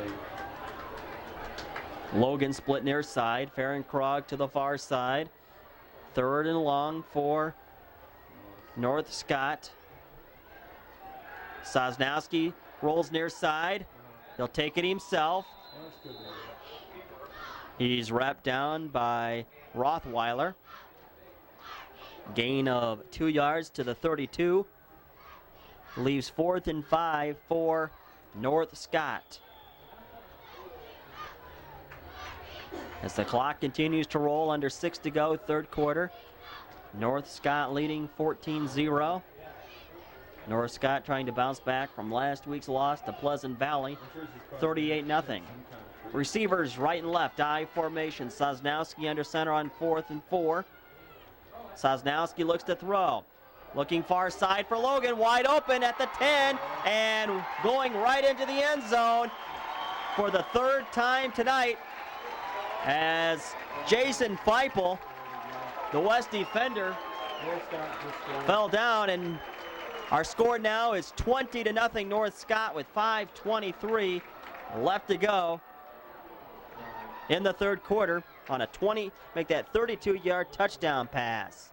they...
Logan split near side. Farron-Krog to the far side. 3rd and long for North Scott. Sosnowski rolls near side. He'll take it himself. He's wrapped down by Rothweiler. Gain of 2 yards to the 32. Leaves 4th and 5 for North Scott. As the clock continues to roll, under 6 to go, 3rd quarter. North Scott leading 14-0. North Scott trying to bounce back from last week's loss to Pleasant Valley, 38-0. Receivers right and left, I formation. Sosnowski under center on 4th and 4. Sosnowski looks to throw. Looking far side for Logan, wide open at the 10, and going right into the end zone for the 3rd time tonight as Jason Feipel, the West defender, fell down, and our score now is 20-0 North Scott with 5:23 left to go in the 3rd quarter on a 32-yard touchdown pass.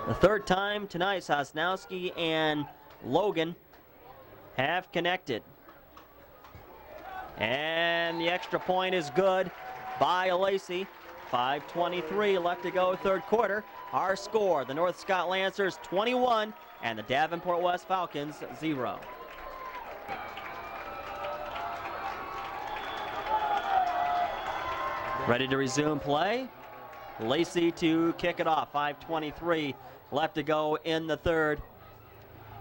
The 3rd time tonight, Sosnowski and Logan have connected. And the extra point is good by Lacey. 5:23 left to go, 3rd quarter. Our score, the North Scott Lancers 21 and the Davenport West Falcons 0. Ready to resume play. Lacey to kick it off. 5:23 left to go in the 3rd.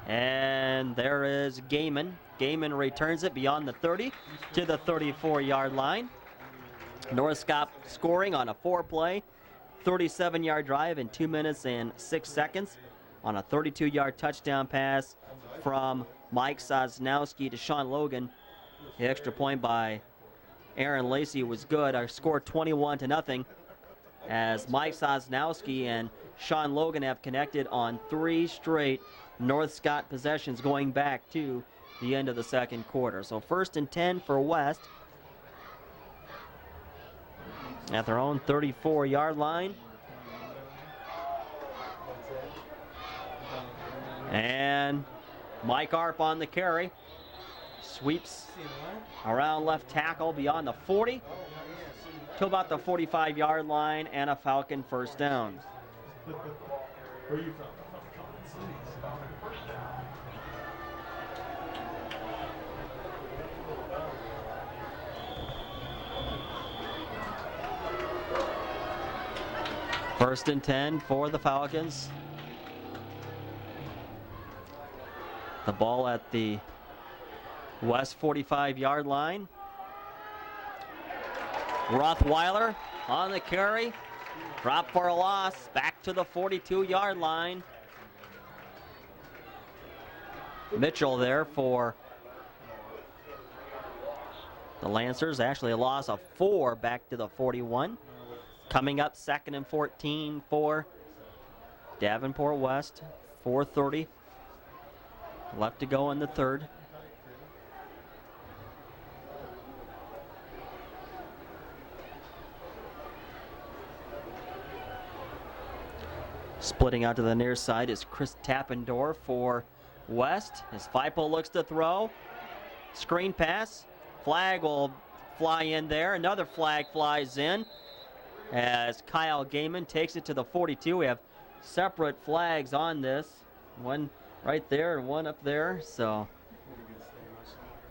And there is Gaiman. Gaiman returns it beyond the 30 to the 34-yard line. North Scott scoring on a 4-play, 37-yard drive in 2 minutes and 6 seconds on a 32-yard touchdown pass from Mike Sosnowski to Sean Logan. The extra point by Aaron Lacey was good. Our score 21-0 as Mike Sosnowski and Sean Logan have connected on 3 straight North Scott possessions going back to the end of the 2nd quarter. So 1st and 10 for West at their own 34-yard line. And Mike Arp on the carry. Sweeps around left tackle beyond the 40 to about the 45-yard line, and a Falcon 1st down.
Where are you from?
First and 10 for the Falcons. The ball at the West 45-yard line. Rothweiler on the carry. Drop for a loss. Back to the 42-yard line. Mitchell there for the Lancers. Actually a loss of 4 back to the 41. Coming up 2nd and 14 for Davenport West. 4:30 left to go in the 3rd. Splitting out to the near side is Chris Tappendorf for West. As Feipel looks to throw. Screen pass. Flag will fly in there. Another flag flies in as Kyle Gaiman takes it to the 42. We have separate flags on this. One right there and one up there. So
Pretty good stay much longer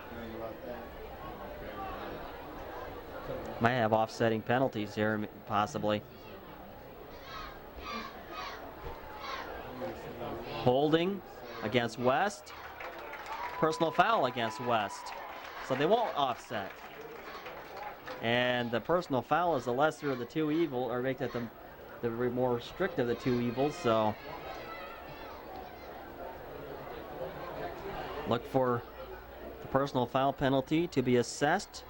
to that. About that. Okay,
might have offsetting penalties here, possibly. Holding against West. Personal foul against West. So they won't offset. And the personal foul is the lesser of the two evil, or make that the more strict of the two evils. So look for the personal foul penalty to be assessed.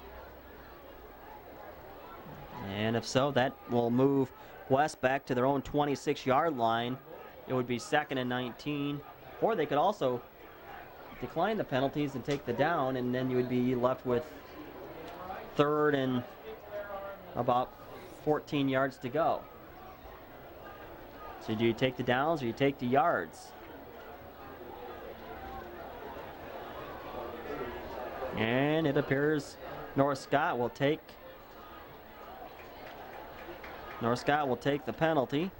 And if so, that will move West back to their own 26-yard line. It would be 2nd and 19. Or they could also decline the penalties and take the down, and then you would be left with 3rd and about 14 yards to go. So do you take the downs or you take the yards? And it appears North Scott will take the penalty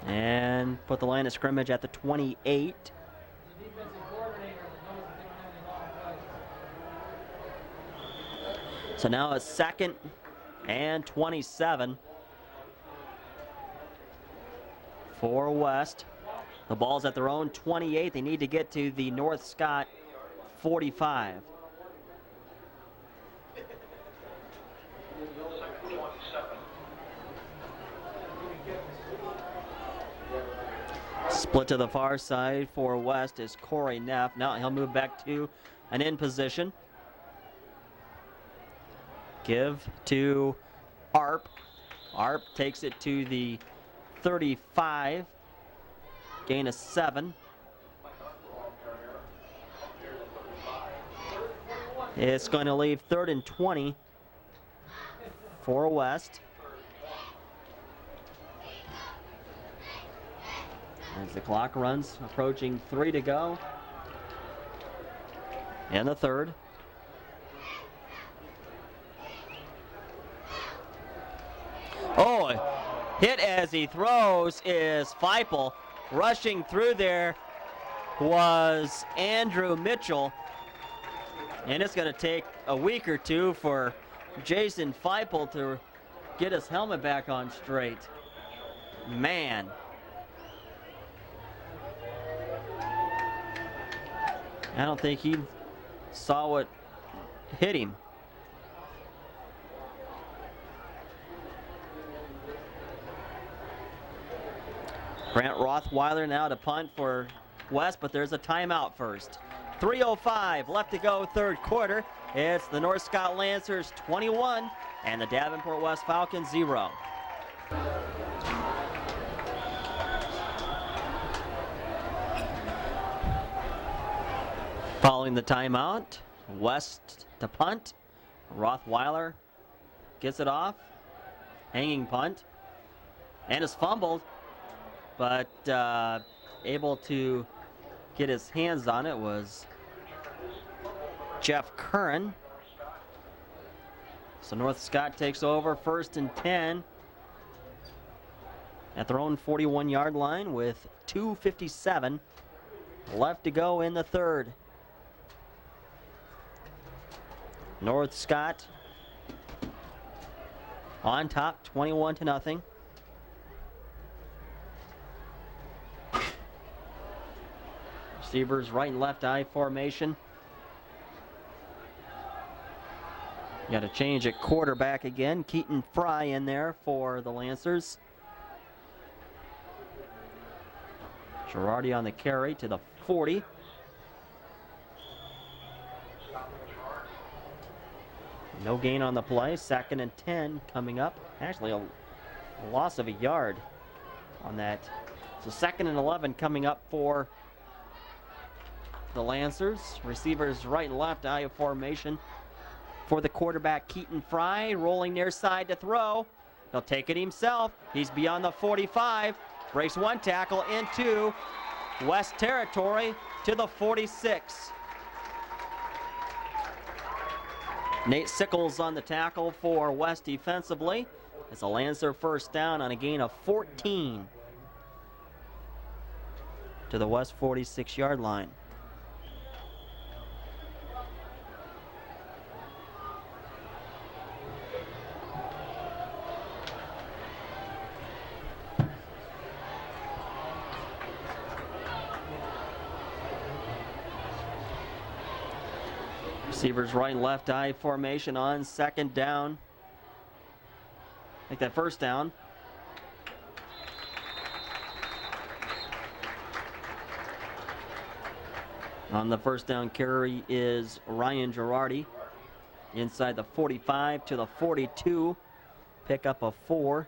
and put the line of scrimmage at the 28. So now it's 2nd and 27 for West. The ball's at their own 28. They need to get to the North Scott 45. Split to the far side for West is Corey Neff. Now he'll move back to an in position. Give to Arp. Arp takes it to the 35. Gain of 7. It's going to leave 3rd and 20 for West. As the clock runs, approaching 3 to go. And the 3rd. Oh, hit as he throws is Feipel. Rushing through there was Andrew Mitchell. And it's going to take a week or two for Jason Feipel to get his helmet back on straight. Man. I don't think he saw what hit him. Grant Rothweiler now to punt for West, but there's a timeout first. 3:05 left to go, 3rd quarter. It's the North Scott Lancers 21 and the Davenport West Falcons 0. Following the timeout, West to punt. Rothweiler gets it off. Hanging punt. And is fumbled, but able to get his hands on it was Jeff Curran. So North Scott takes over 1st and 10 at their own 41-yard line with 2:57 left to go in the 3rd. North Scott on top, 21-0. Receivers right and left eye formation. Got to change at quarterback again. Keaton Fry in there for the Lancers. Girardi on the carry to the 40. No gain on the play. 2nd and 10 coming up. Actually, a loss of a yard on that. So 2nd and 11 coming up for the Lancers. Receivers right and left eye formation for the quarterback Keaton Fry, rolling near side to throw. He'll take it himself. He's beyond the 45. Breaks one tackle into West territory to the 46. Nate Sickles on the tackle for West defensively. It's a Lancer 1st down on a gain of 14. to the west 46-yard line. Receivers right and left eye formation on second down. Make that first down. On the first down carry is Ryan Girardi. Inside the 45 to the 42. Pick up a 4.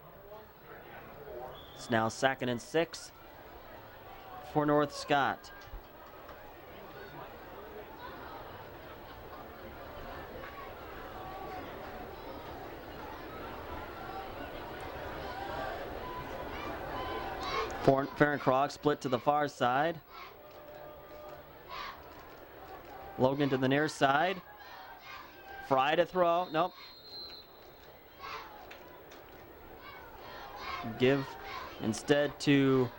It's now 2nd and 6 for North Scott. Ferencroft split to the far side. Logan to the near side. Fry to throw. Nope. Give instead to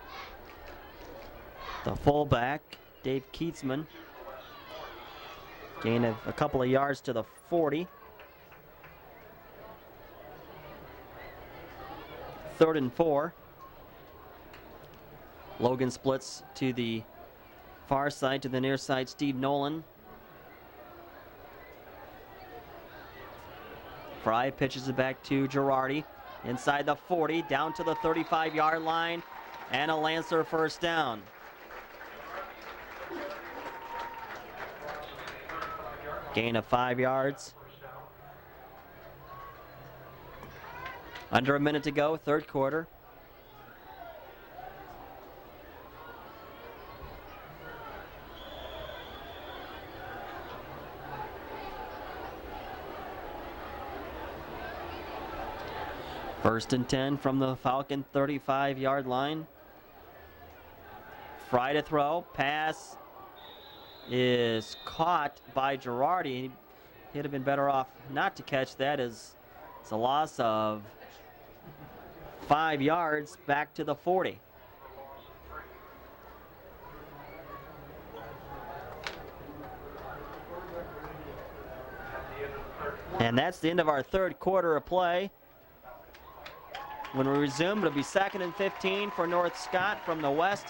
the fullback, Dave Keatsman. Gain of a couple of yards to the 40. 3rd and 4. Logan splits to the far side, to the near side, Steve Nolan. Fry pitches it back to Girardi. Inside the 40, down to the 35-yard line, and a Lancer first down. Gain of 5 yards. Under a minute to go, third quarter. First and 10 from the Falcon 35-yard line. Fry to throw. Pass is caught by Girardi. He'd have been better off not to catch that, as it's a loss of 5 yards back to the 40. And that's the end of our third quarter of play. When we resume, it'll be 2nd and 15 for North Scott from the west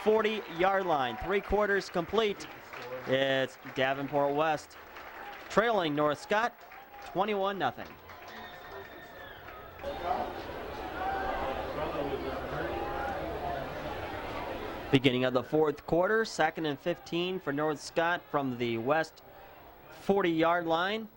40-yard line. 3 quarters complete. It's Davenport West trailing North Scott 21-0. Beginning of the fourth quarter, 2nd and 15 for North Scott from the west 40-yard line.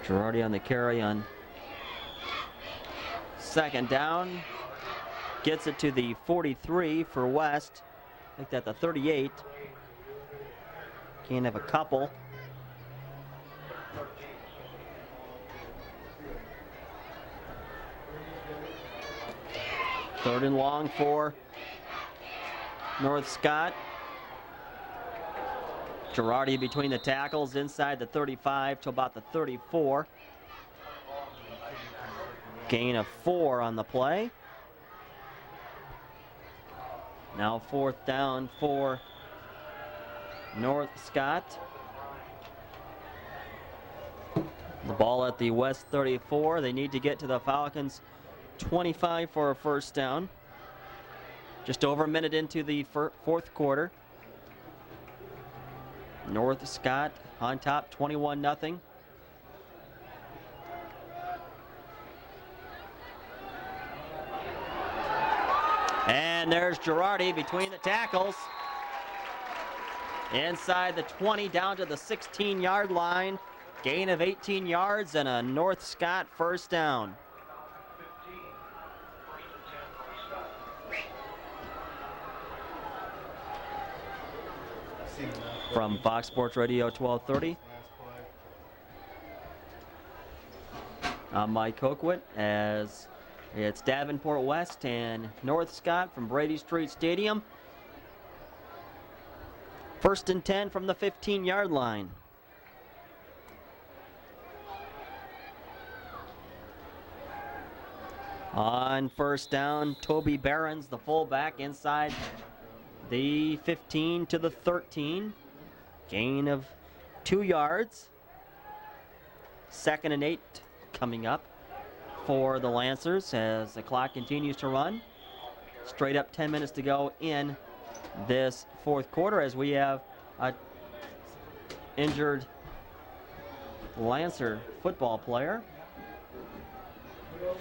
Girardi on the carry on second down. Gets it to the 43 for West. Make that the 38. Can't have a couple. Third and long for North Scott. Girardi between the tackles inside the 35 to about the 34. Gain of 4 on the play. Now 4th down for North Scott. The ball at the West 34. They need to get to the Falcons 25 for a first down. Just over a minute into the fourth quarter. North Scott on top 21-0. And there's Girardi between the tackles. Inside the 20 down to the 16-yard line. Gain of 18 yards and a North Scott first down. From Fox Sports Radio 1230. I'm Mike Hoquit, as it's Davenport West and North Scott from Brady Street Stadium. 1st and 10 from the 15-yard line. On first down, Toby Behrens, the fullback, inside the 15 to the 13. Gain of 2 yards. 2nd and 8 coming up for the Lancers as the clock continues to run. Straight up 10 minutes to go in this 4th quarter as we have a injured Lancer football player.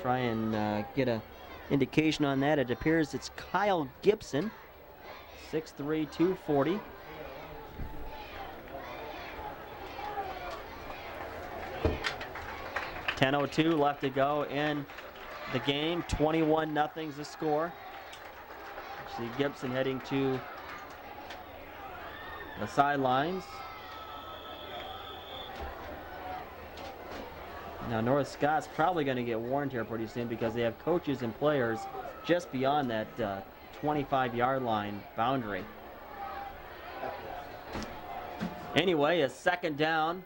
Try and get an indication on that. It appears it's Kyle Gibson, 6'3", 240. .10:02 left to go in the game. 21-0 is the score. See Gibson heading to the sidelines. Now North Scott's probably going to get warned here pretty soon because they have coaches and players just beyond that 25-yard line boundary. Anyway, a 2nd down.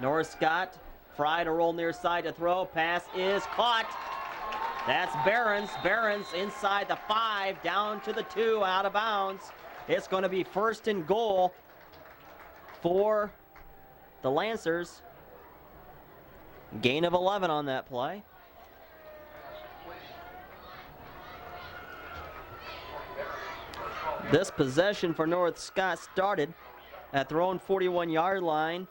North Scott, Fry to roll near side to throw. Pass is caught. That's Behrens. Behrens inside the 5, down to the 2, out of bounds. It's going to be 1st and goal for the Lancers. Gain of 11 on that play. This possession for North Scott started at their own 41-yard line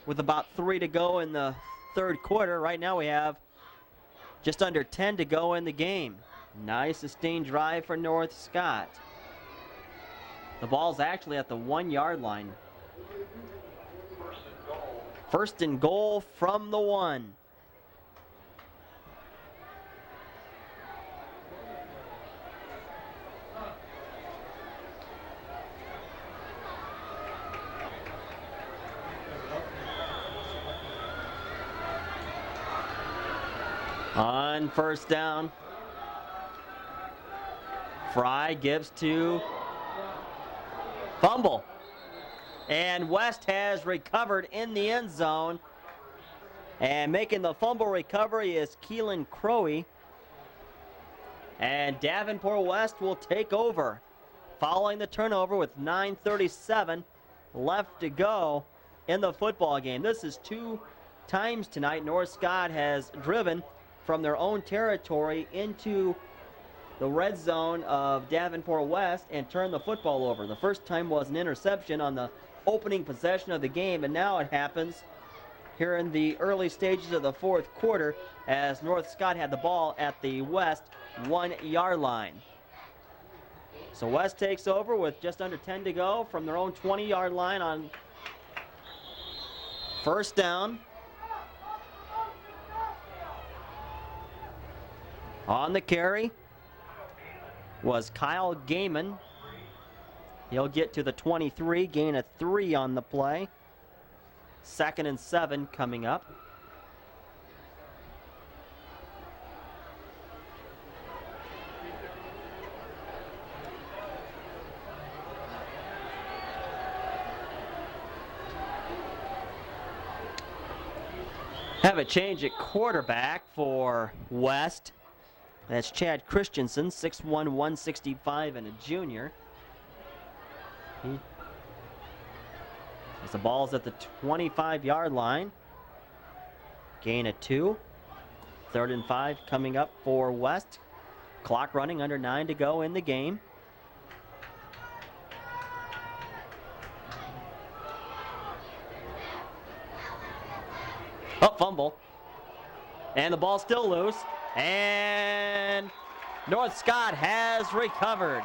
with about 3 to go in the 3rd quarter. Right now we have just under 10 to go in the game. Nice sustained drive for North Scott. The ball's actually at the 1-yard line. 1st and goal from the 1. On first down, Fry gives to fumble. And West has recovered in the end zone. And making the fumble recovery is Keelan Crowe. And Davenport West will take over following the turnover with 9:37 left to go in the football game. This is 2 times tonight North Scott has driven from their own territory into the red zone of Davenport West and turned the football over. The first time was an interception on the opening possession of the game, and now it happens here in the early stages of the 4th quarter as North Scott had the ball at the West 1-yard line. So West takes over with just under 10 to go from their own 20-yard line on first down. On the carry was Kyle Gaiman. He'll get to the 23, gain of 3 on the play. 2nd and 7 coming up. Have a change at quarterback for West. That's Chad Christensen, 6'1", 165, and a junior. As the ball's at the 25-yard line. Gain of 2. 3rd and 5 coming up for West. Clock running, under 9 to go in the game. Oh, fumble. And the ball's still loose. And North Scott has recovered.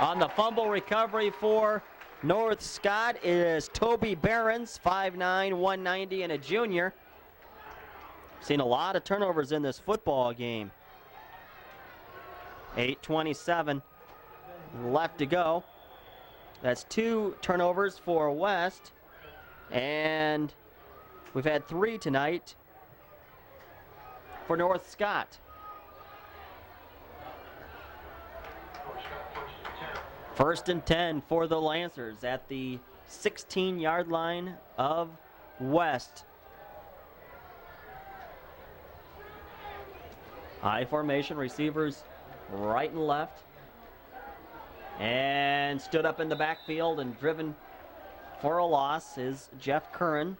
On the fumble recovery for North Scott is Toby Behrens, 5'9", 190, and a junior. Seen a lot of turnovers in this football game. 8:27 left to go. That's 2 turnovers for West. And we've had 3 tonight for North Scott. First and 10 for the Lancers at the 16-yard line of West. I formation, receivers right and left. And stood up in the backfield and driven for a loss is Jeff Curran.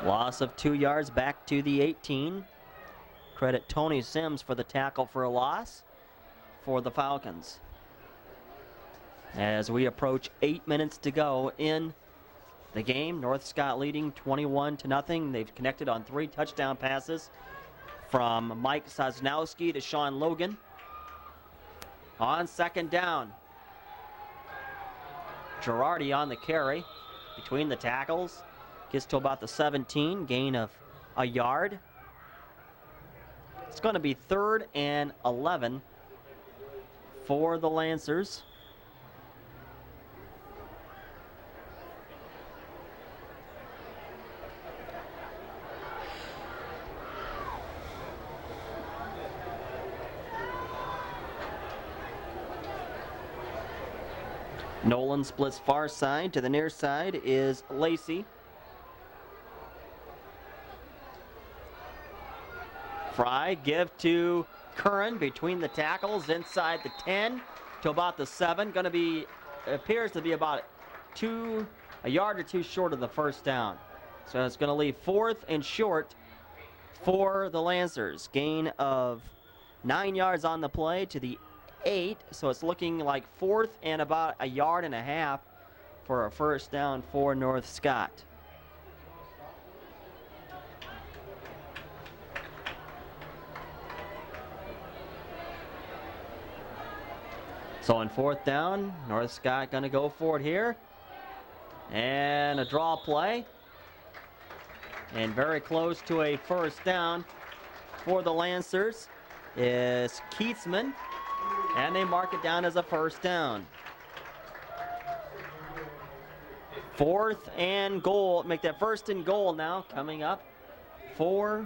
Loss of 2 yards back to the 18. Credit Tony Sims for the tackle for a loss for the Falcons. As we approach 8 minutes to go in the game, North Scott leading 21-0. They've connected on 3 touchdown passes from Mike Sosnowski to Sean Logan. On second down, Girardi on the carry between the tackles. Gets to about the 17, gain of a yard. It's going to be 3rd and 11 for the Lancers. Nolan splits far side. To the near side is Lacey. Fry, give to Curran between the tackles inside the 10 to about the 7. Going to be, appears to be about a yard or 2 short of the first down. So it's going to leave 4th and short for the Lancers. Gain of 9 yards on the play to the 8. So it's looking like 4th and about a yard and a half for a first down for North Scott. So on 4th down, North Scott going to go for it here. And a draw play. And very close to a first down for the Lancers is Keatsman. And they mark it down as a first down. 4th and goal. Make that 1st and goal now coming up for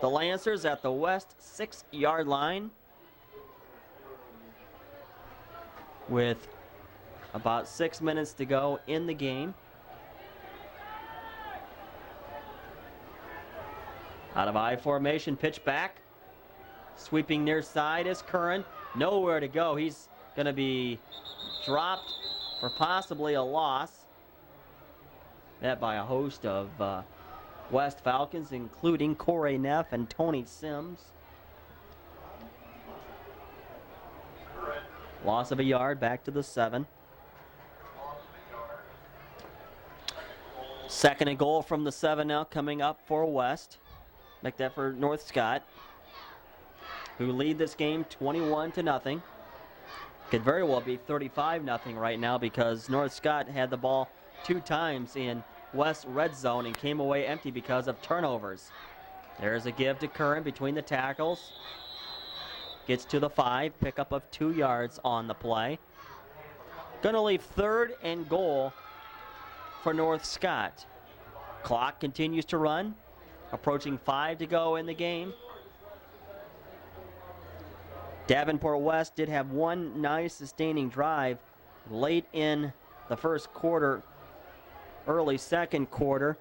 the Lancers at the west 6-yard line. With about 6 minutes to go in the game. Out of I formation, pitch back. Sweeping near side is Curran. Nowhere to go. He's going to be dropped for possibly a loss. Met by a host of West Falcons, including Corey Neff and Tony Sims. Loss of a yard back to the 7. 2nd and goal from the 7 now coming up for West. Make that for North Scott, who lead this game 21-0. Could very well be 35-0 right now because North Scott had the ball 2 times in West red zone and came away empty because of turnovers. There's a give to Curran between the tackles. Gets to the 5, pickup of 2 yards on the play. Gonna leave 3rd and goal for North Scott. Clock continues to run. Approaching 5 to go in the game. Davenport West did have one nice sustaining drive late in the first quarter, early second quarter,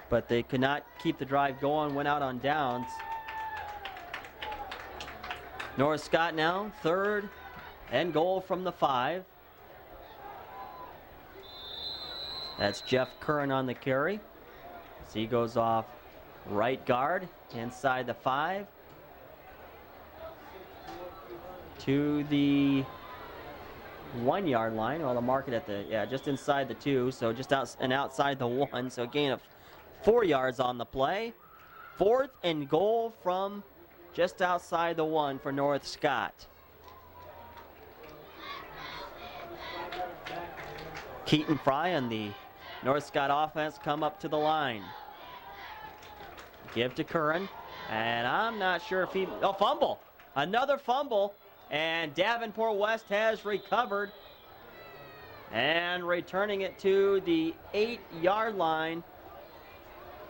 but they could not keep the drive going, went out on downs. North Scott now, 3rd and goal from the 5. That's Jeff Curran on the carry. So he goes off right guard inside the 5 to the 1-yard line. Well, they'll mark it at the, just inside the 2, so just outside the 1. So a gain of 4 yards on the play. 4th and goal from just outside the 1 for North Scott. Keaton Fry and the North Scott offense come up to the line. Give to Curran, and I'm not sure if he, fumble. Another fumble, and Davenport West has recovered and returning it to the 8-yard line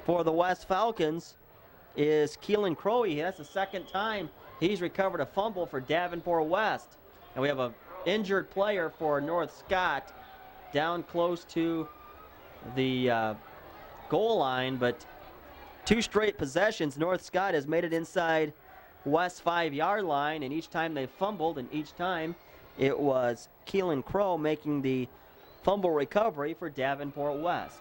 for the West Falcons is Keelan Crowey. That's the 2nd time he's recovered a fumble for Davenport West. And we have an injured player for North Scott down close to the goal line, but 2 straight possessions, North Scott has made it inside West 5-yard line, and each time they fumbled, and each time it was Keelan Crow making the fumble recovery for Davenport West.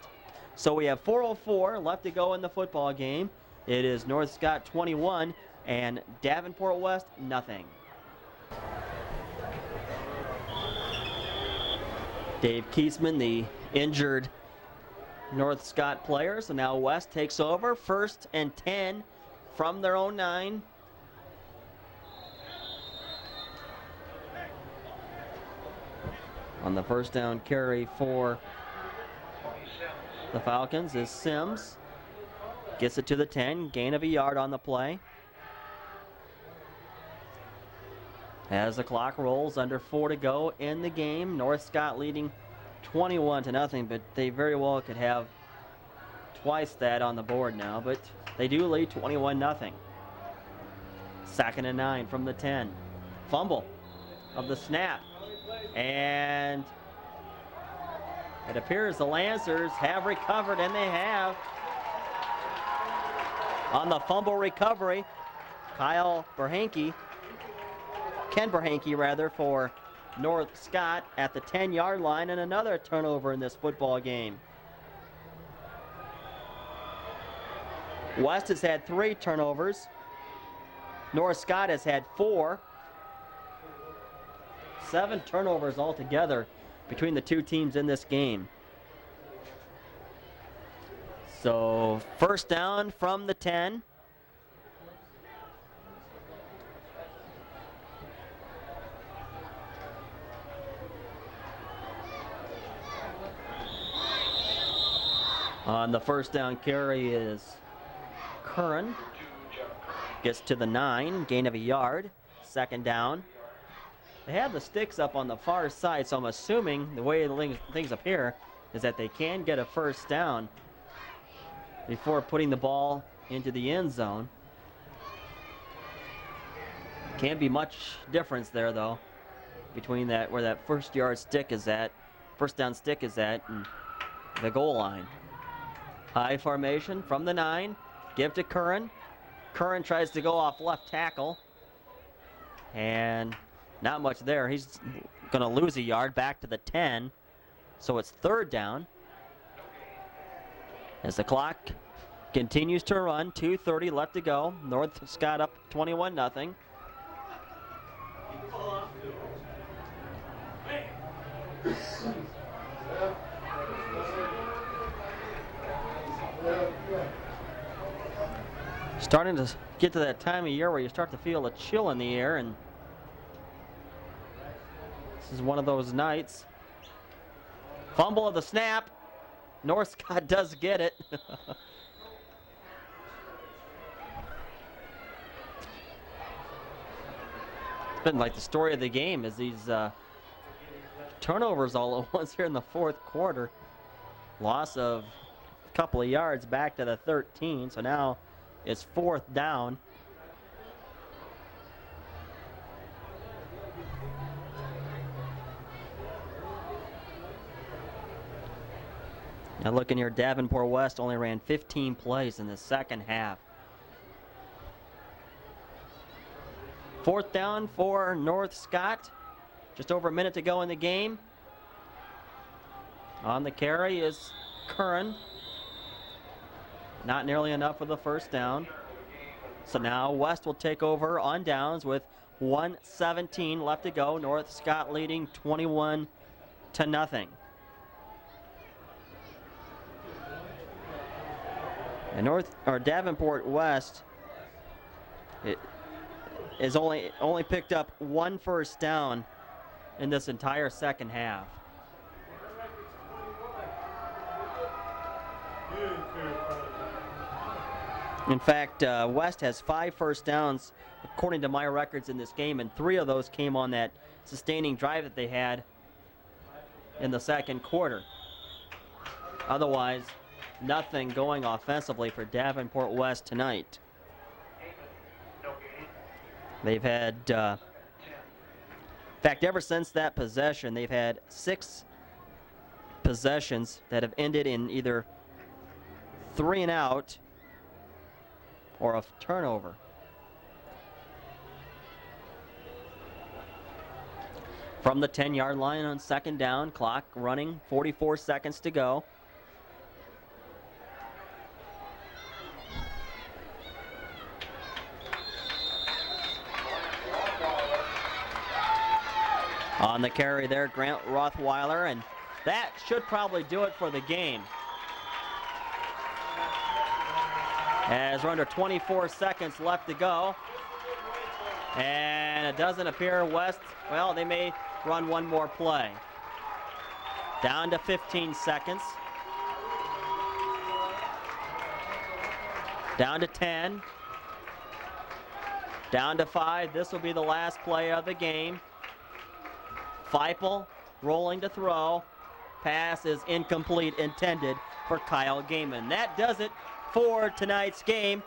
So we have 4:04 left to go in the football game. It is North Scott 21 and Davenport West nothing. Dave Kiesman, the injured North Scott player, so now West takes over. 1st and 10 from their own 9. On the first down carry for the Falcons is Sims. Gets it to the 10, gain of a yard on the play. As the clock rolls, under 4 to go in the game. North Scott leading 21-0, but they very well could have twice that on the board now, but they do lead 21-0. 2nd and 9 from the 10. Fumble of the snap. And it appears the Lancers have recovered, and they have. On the fumble recovery, Ken Berhanke rather, for North Scott at the 10-yard line, and another turnover in this football game. West has had 3 turnovers. North Scott has had 4. 7 turnovers altogether between the 2 teams in this game. So 1st down from the 10. On the 1st down carry is Curran. Gets to the 9, gain of a yard. 2nd down. They have the sticks up on the far side, so I'm assuming the way things appear is that they can get a 1st down before putting the ball into the end zone. Can't be much difference there though between that, where that 1st down stick is at, and the goal line. High formation from the 9, give to Curran. Curran tries to go off left tackle, and not much there. He's going to lose a yard back to the 10. So it's 3rd down. As the clock continues to run, 2:30 left to go. North Scott up 21-0. Starting to get to that time of year where you start to feel a chill in the air, and this is one of those nights. Fumble of the snap. North Scott does get it. It's been like the story of the game is these turnovers all at once here in the 4th quarter. Loss of a couple of yards back to the 13, so now it's 4th down. Now looking here, Davenport West only ran 15 plays in the 2nd half. 4th down for North Scott. Just over a minute to go in the game. On the carry is Curran. Not nearly enough for the 1st down. So now West will take over on downs with 1:17 left to go. North Scott leading 21-0. And Davenport West is only picked up 1 1st down in this entire 2nd half. In fact, West has 5 1st downs according to my records in this game, and 3 of those came on that sustaining drive that they had in the 2nd quarter. Otherwise, nothing going offensively for Davenport West tonight. They've had, in fact, ever since that possession, they've had 6 possessions that have ended in either 3 and out or a turnover. From the 10-yard line on 2nd down, clock running, 44 seconds to go. On the carry there, Grant Rothweiler, and that should probably do it for the game. As we're under 24 seconds left to go. And it doesn't appear West, well, they may run one more play. Down to 15 seconds. Down to 10. Down to 5. This will be the last play of the game. Feipel rolling to throw. Pass is incomplete, intended for Kyle Gaiman. That does it for tonight's game.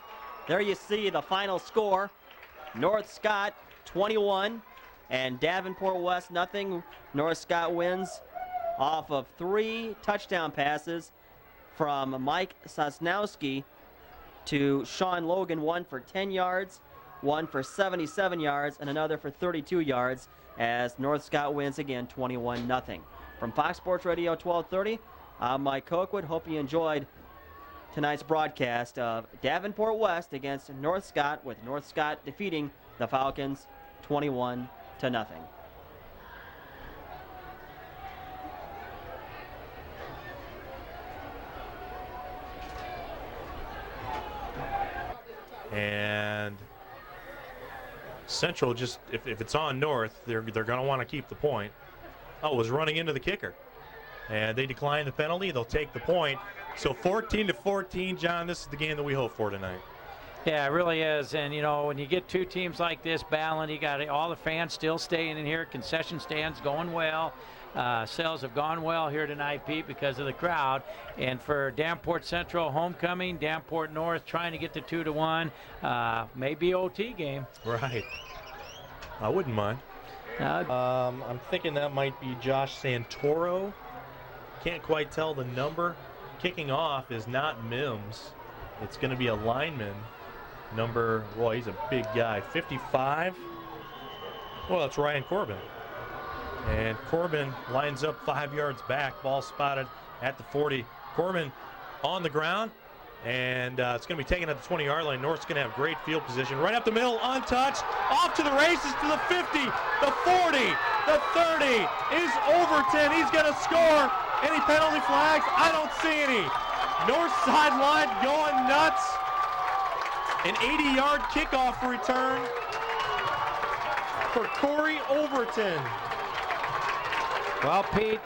There you see the final score. North Scott 21 and Davenport West nothing. North Scott wins off of 3 touchdown passes from Mike Sosnowski to Sean Logan, one for 10 yards, one for 77 yards, and another for 32 yards, as North Scott wins again 21-0. From Fox Sports Radio 1230, I'm Mike Cokewood. Hope you enjoyed tonight's broadcast of Davenport West against North Scott, with North Scott defeating the Falcons 21-0.
And Central, just if it's on North, they're going to want to keep the point. Oh, was running into the kicker, and they declined the penalty. They'll take the point. So 14-14, John. This is the game that we hope for tonight.
Yeah, it really is. And, you know, when you get two teams like this battling, you got all the fans still staying in here. Concession stands going well. Sales have gone well here tonight, Pete, because of the crowd. And for Davenport Central homecoming, Davenport North trying to get to 2-1, maybe OT game.
Right. I wouldn't mind. I'm thinking that might be Josh Santoro. Can't quite tell the number. Kicking off is not Mims. It's going to be a lineman. Number, well, he's a big guy, 55. Well, that's Ryan Corbin. And Corbin lines up 5 yards back. Ball spotted at the 40. Corbin on the ground, and it's going to be taken at the 20-yard line. North's going to have great field position. Right up the middle, untouched. Off to the races to the 50, the 40, the 30 is Overton. He's going to score. Any penalty flags? I don't see any. North sideline going nuts. An 80-yard kickoff return for Corey Overton.
Well, Pete.